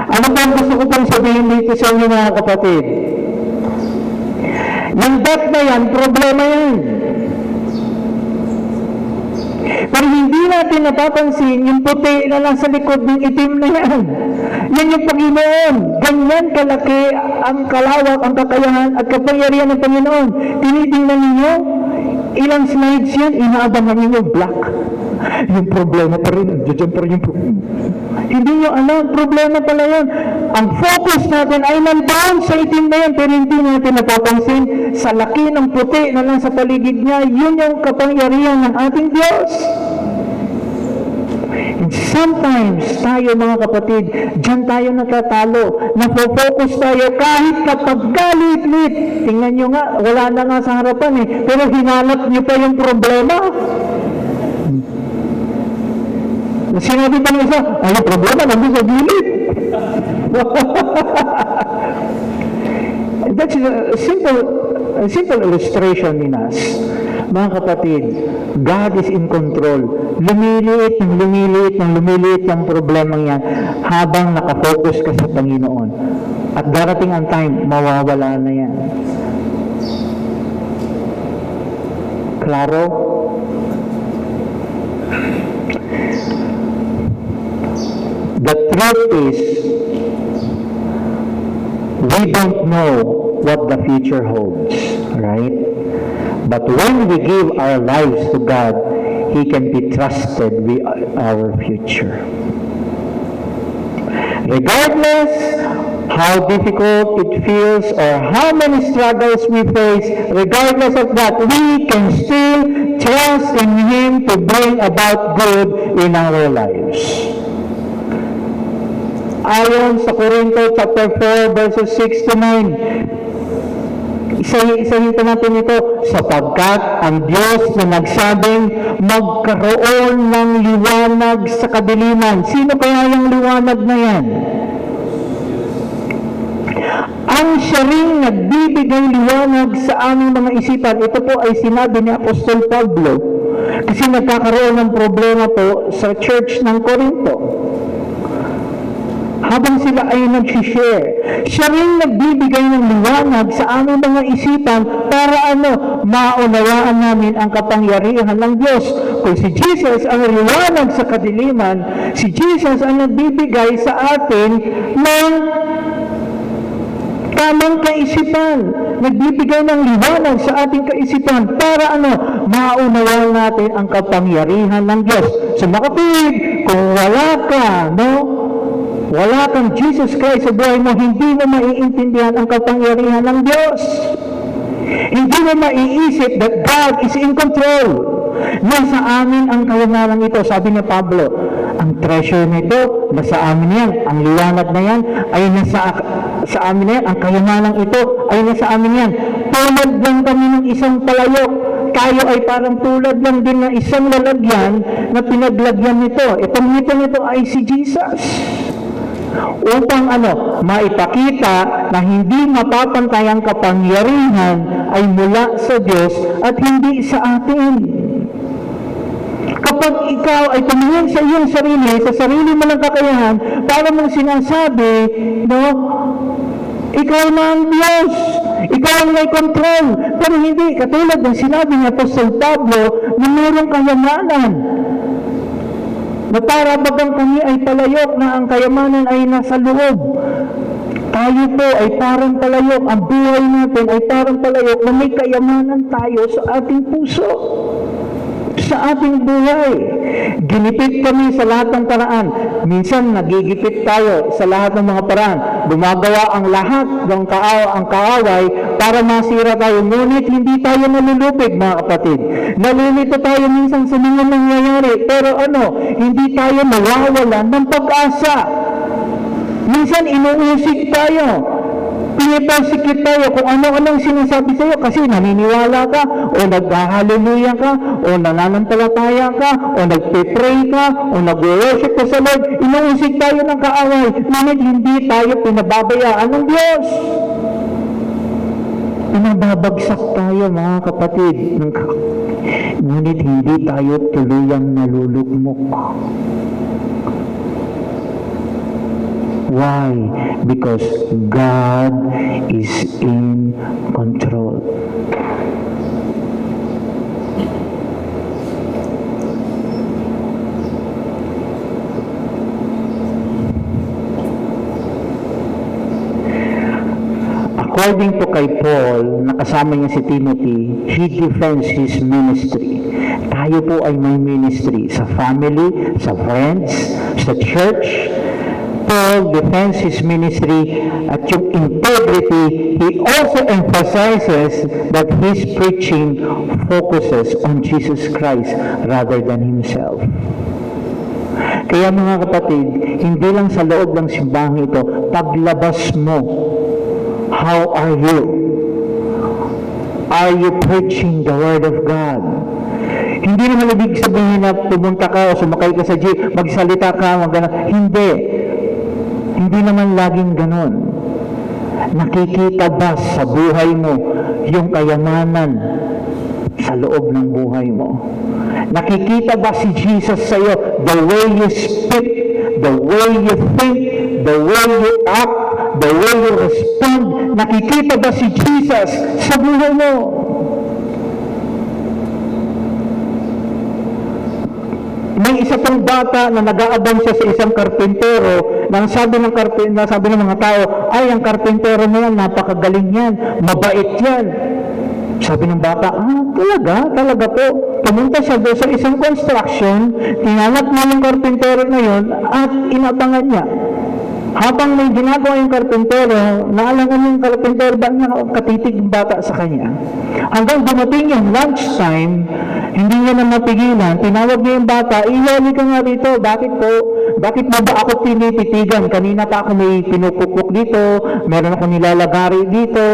Ano ba ang gusto ko pang sabihin dito sa inyo mga kapatid? Yung death na yan, problema yan. Pero hindi natin napapansin yung puti na lang sa likod ng itim na yan. Yan yung Panginoon. Ganyan kalaki ang kalawak, ang kakayahan at kapangyarihan ng Panginoon. Tinitingnan ninyo, ilang slides yan, inaabangan ninyo black. Yung problema pa rin, dyan pa rin yung problema. Hindi nyo alam, problema pala yan. Ang focus natin ay nandoon sa itim na yan, pero hindi natin napapansin sa laki ng puti na lang sa paligid niya, yun yung kapangyarihan ng ating Diyos. And sometimes, tayo mga kapatid, dyan tayo natatalo, nafo-focus tayo kahit kapag galit-lit. Tingnan nyo nga, wala na nga sa harapan pero hinanap nyo pa yung problema. Sinabi pa ng isa, ay yung problema nandun sa gilid. That's a simple illustration in us. Mga kapatid, God is in control. Lumiliit ng problemang yan habang nakafocus ka sa Panginoon. At darating ang time, mawawala na yan. Klaro? The truth is, we don't know what the future holds, right? But when we give our lives to God, He can be trusted with our future. Regardless how difficult it feels or how many struggles we face, regardless of that, we can still trust in Him to bring about good in our lives. Ayon sa Corinto chapter 4 verses 6 to 9, isahin pa natin ito, sapagkat ang Diyos na nagsabing magkaroon ng liwanag sa kadiliman. Sino kaya yung liwanag na yan? Ang siya ring nagbibigay liwanag sa aming mga isipan. Ito po ay sinabi ni Apostol Pablo kasi nagkakaroon ng problema po sa church ng Corinto. Habang sila ay nag-share, siya rin nagbibigay ng liwanag sa aming mga isipan para maunawaan namin ang kapangyarihan ng Diyos. Kung si Jesus ang liwanag sa kadiliman, si Jesus ang nagbibigay sa atin ng tamang kaisipan, nagbibigay ng liwanag sa ating kaisipan para maunawaan natin ang kapangyarihan ng Diyos. So makapig, kung wala kang Jesus Christ sa buhay mo, hindi mo maiintindihan ang kapangyarihan ng Diyos. Hindi mo maiisip that God is in control. Nasa amin ang kayamanan ito, sabi ni Pablo. Ang treasure nito, nasa amin yan. Ang liwanag na yan ay nasa amin na yan. Ang kayamanan ito ay nasa amin yan. Tulad lang kami ng isang palayok. Tayo ay parang tulad lang din ng isang lalagyan na pinaglagyan nito. Itong nito ay si Jesus. Upang maipakita na hindi mapapantay ang kapangyarihan ay mula sa Diyos at hindi sa atin. Kapag ikaw ay tumingin sa iyong sarili, sa sarili mo ng kakayahan, para mong sinasabi, ikaw na ang Diyos, ikaw ang may control. Pero hindi, katulad ng sinabi ni Apostol Pablo, na mayroong kayamanan. Na para bagang kami ay palayok na ang kayamanan ay nasa loob. Tayo po ay parang palayok, ang buhay natin ay parang palayok na may kayamanan tayo sa ating puso, sa ating buhay. Ginipit kami sa lahat ng paraan. Minsan nagigipit tayo sa lahat ng mga paraan. Gumagawa ang lahat ng kaaway para masira tayo. Ngunit hindi tayo nalulupig, mga kapatid. Nalilito tayo minsan sa mga nangyayari. Pero hindi tayo mawawalan ng pag-asa. Minsan inuusig tayo. Pinipersikit tayo kung ano-anong sinasabi sa'yo kasi naniniwala ka o nag-hallelujah ka o nananampalataya ka o nagpe-pray ka o nag-worship ka sa Lord. Inuusig tayo ng kaaway. Ngunit hindi tayo pinababayaan ng Diyos. Pinababagsak tayo, mga kapatid. Ngunit hindi tayo tuluyang nalulugmok. Why? Because God is in control. According to kay Paul, nakasama niya si Timothy, he defends his ministry. Tayo po ay may ministry sa family, sa friends, sa church. Paul defends his ministry at yung integrity. He also emphasizes that his preaching focuses on Jesus Christ rather than himself. Kaya mga kapatid, hindi lang sa loob ng simbahan ito, paglabas mo, how are you? Are you preaching the Word of God? Hindi naman ibig sabihin na pumunta ka o sumakay ka sa jeep, magsalita ka, hindi. Hindi naman laging ganon. Nakikita ba sa buhay mo yung kayamanan sa loob ng buhay mo? Nakikita ba si Jesus sa iyo? The way you speak, the way you think, the way you act, the way you respond. Nakikita ba si Jesus sa buhay mo? May isa pang bata na nag-aabang siya sa isang karpintero nang sabi ng mga tao, ay ang karpintero na yan, napakagaling yan, mabait yan. Sabi ng bata, talaga po. Pumunta siya doon sa isang construction, tinanap niya yung karpintero na yun at inabangan niya. Habang may ginagawa yung karpentero, naalangan yung karpentero ba nakatitig yung bata sa kanya. Hanggang dumating yung lunchtime, hindi niya na mapigilan, tinawag niya yung bata, ihali ka nga rito, bakit po? Bakit mo ba ako tinititigan? Kanina pa ako may pinupukpok dito, meron ako nilalagari dito.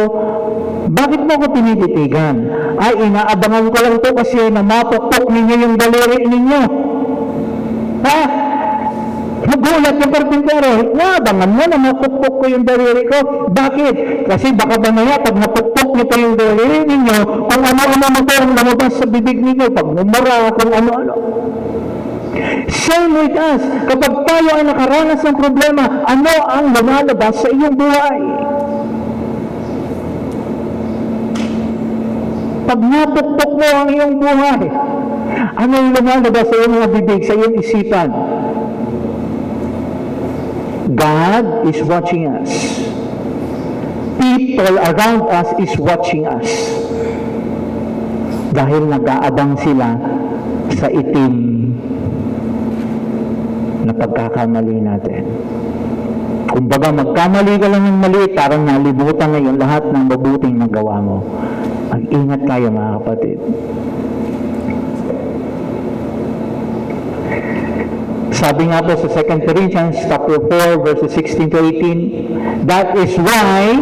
Bakit mo ako tinititigan? Ay, inaabangan ko lang to kasi na mapukpok ninyo yung daliri ninyo. Ha? Nagulat yung karpintero, naabangan mo na mapukpok ko yung daliri ko. Bakit? Kasi baka mamaya pag napukpok niyo pa yung daliri ninyo, kung ano-ano mo ang lumabas sa bibig ninyo, pag umara, kung ano-ano. Same with us. Kapag tayo ay nakaranas ng problema, ano ang lumalabas sa iyong buhay? Pag napukpok mo ang iyong buhay, ano yung lumalabas sa iyong mga bibig, sa iyong isipan? God is watching us. People around us is watching us. Dahil nag-aabang sila sa itim na pagkakamali natin. Kumbaga, magkamali ka lang ng maliit, parang nalibutan na yung lahat ng mabuting nagawa mo. Mag-ingat kayo, mga kapatid. Sabi nga po sa 2 Corinthians chapter 4 verses 16 to 18, that is why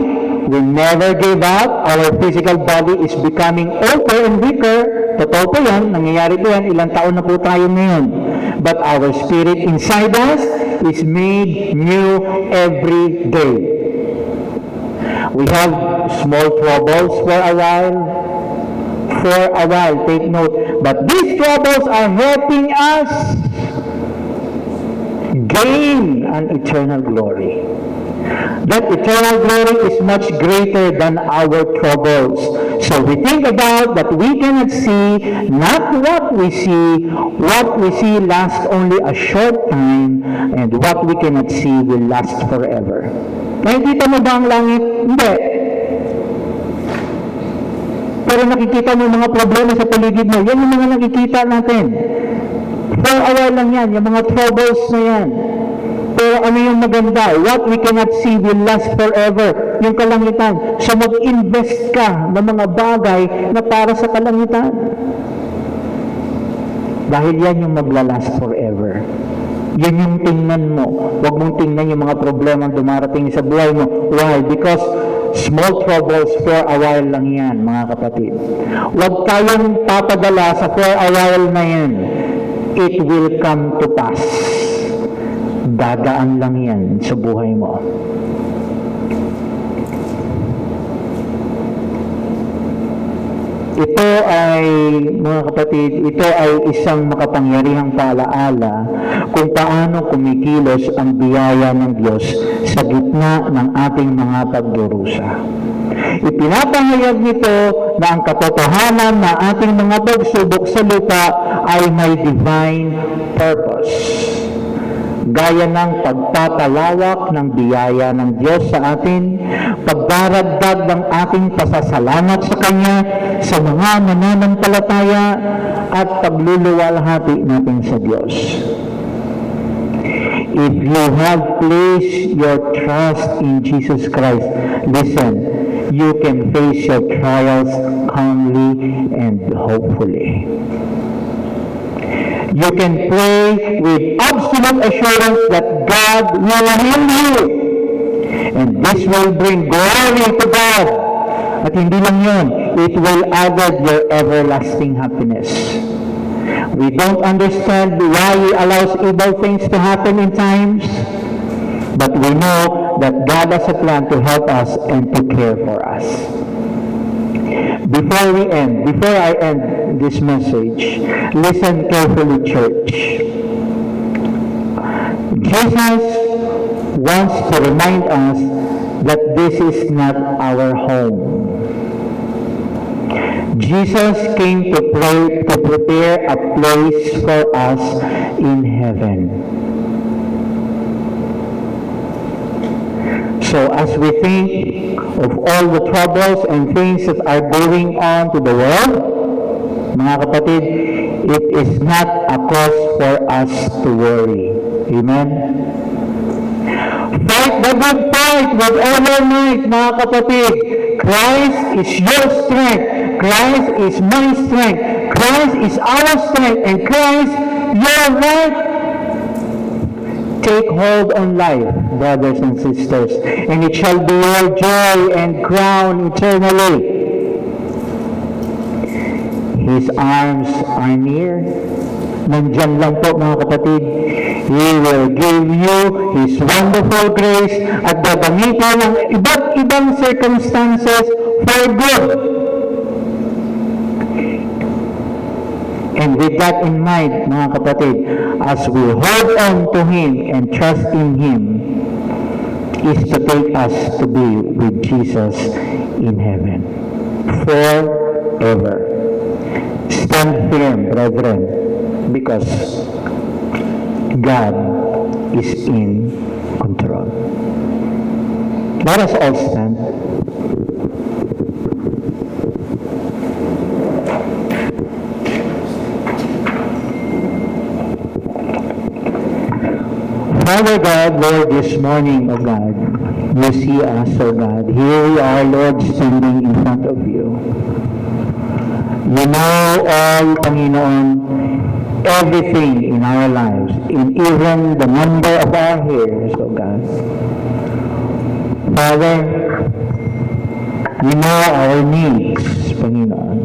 we never give up. Our physical body is becoming older and weaker. Totoo po yan, nangyayari po yan, ilang taon na po tayo ngayon. But our spirit inside us is made new every day. We have small troubles for a while. Take note. But these troubles are helping us gain an eternal glory. That eternal glory is much greater than our troubles. So we think about that we cannot see, not what we see lasts only a short time, and what we cannot see will last forever. Nakikita mo ba ang langit? Hindi. Pero nakikita mo yung mga problema sa paligid mo. Yan yung mga nakikita natin. For a while lang yan, yung mga troubles na yan. Pero ano yung maganda? What we cannot see will last forever. Yung kalangitan. So mag-invest ka ng mga bagay na para sa kalangitan. Dahil yan yung maglalast forever. Yan yung tingnan mo. Huwag mong tingnan yung mga problema dumarating sa buhay mo. Why? Because small troubles for a while lang yan, mga kapatid. Huwag tayong papadala sa for a while na yan. It will come to pass. Dadaan lang yan sa buhay mo. Ito ay, mga kapatid, ito ay isang makapangyarihang paalaala kung paano kumikilos ang biyaya ng Diyos sa gitna ng ating mga pagdurusa. Ipinapahayag nito na ang katotohanan na ating mga pagsubok sa lupa ay may divine purpose. Gaya ng pagpapalawak ng biyaya ng Diyos sa atin, pagdaragdag ng ating pasasalamat sa Kanya sa mga mananampalataya at pagluluwalhati natin sa Diyos. If you have placed your trust in Jesus Christ, listen, you can face your trials calmly and hopefully. You can pray with absolute assurance that God will heal you. And this will bring glory to God. At hindi lang yun, it will add your everlasting happiness. We don't understand why He allows evil things to happen in times, but we know that God has a plan to help us and to care for us. Before I end this message, listen carefully, church. Jesus wants to remind us that this is not our home. Jesus came to prepare a place for us in heaven. So as we think of all the troubles and things that are going on to the world, mga kapatid, it is not a cause for us to worry. Amen? Fight the good fight with all your might, mga kapatid. Christ is your strength. Christ is my strength. Christ is our strength. And Christ, your right. Take hold on life, brothers and sisters, and it shall be your joy and crown eternally. His arms are near. Nandyan lang po, mga kapatid. He will give you His wonderful grace at gagamitin ng iba't ibang circumstances for good. And with that in mind, mga kapatid, as we hold on to Him and trust in Him, is to take us to be with Jesus in heaven forever. Stand firm, brethren, because God is in control. Let us all stand. Father God, Lord, this morning, O God, you see us, O God. Here we are, Lord, standing in front of you. You know all, Panginoon, everything in our lives, in even the number of our hairs, O God. Father, you know our needs, Panginoon.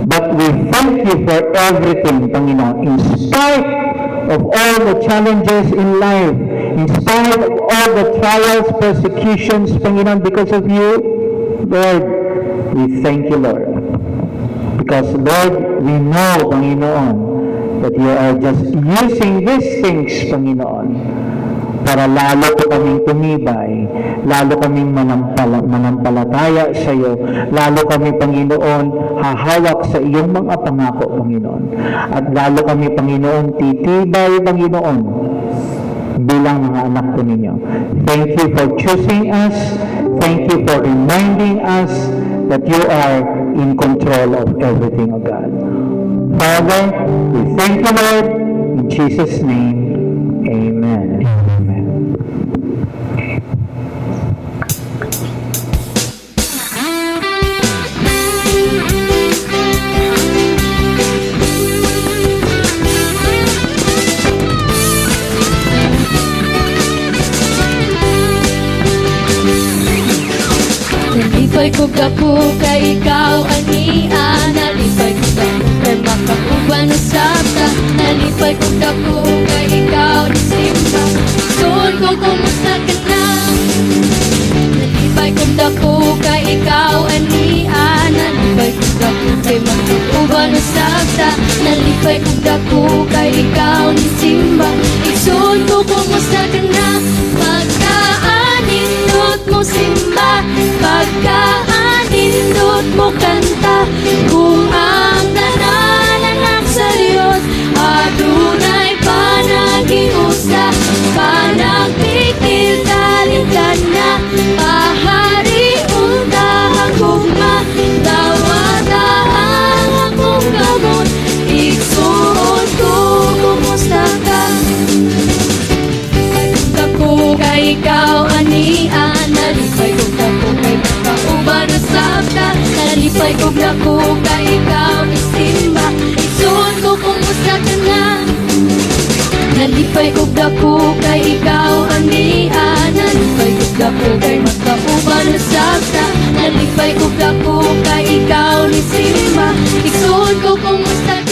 But we thank you for everything, Panginoon, in spite of all the challenges in life, in spite of all the trials, persecutions, Panginoon, because of you, Lord, we thank you, Lord. Because, Lord, we know, Panginoon, that you are just using these things, Panginoon, para lalo po kaming tumibay, lalo kaming manampalataya sa iyo, lalo kami, Panginoon, hahawak sa iyong mga pangako, Panginoon. At lalo kami, Panginoon, titibay, Panginoon, bilang mga anak ko ninyo. Thank you for choosing us. Thank you for reminding us that you are in control of everything, O God. Father, we thank you, Lord. In Jesus' name, amen. Amen. Nalipay ko dako kay ikaw ania, nalipay ko dako kay makauban na sabta, nalipay ko dako kay ikaw ni simba. Soon ko kumusta ka na? Nalipay ko dako kay ikaw ania, nalipay ko dako kay makauban na sabta, nalipay ko dako kay ikaw ni simba. Soon ko kumusta ka na? Pagkaanindot mo simba, pagkaanindot mo kanta, kung ang tanan anak sa Diyos adunay panagiusa, panagpikil kalintan na, pahari unta akong matawata ang akong gamot, igsuon ko kumusta ka? Ako kay ikaw ania, nalipay ko dako kay makauban na sabta, nalipay ko dako kay ikaw ni simba. Igsuon ko kumusta ka na? Nalipay ko dako kay ikaw ania, nalipay ko dako kay makauban na sabta, nalipay ko dako kay ikaw ni simba. Igsuon ko kumusta ka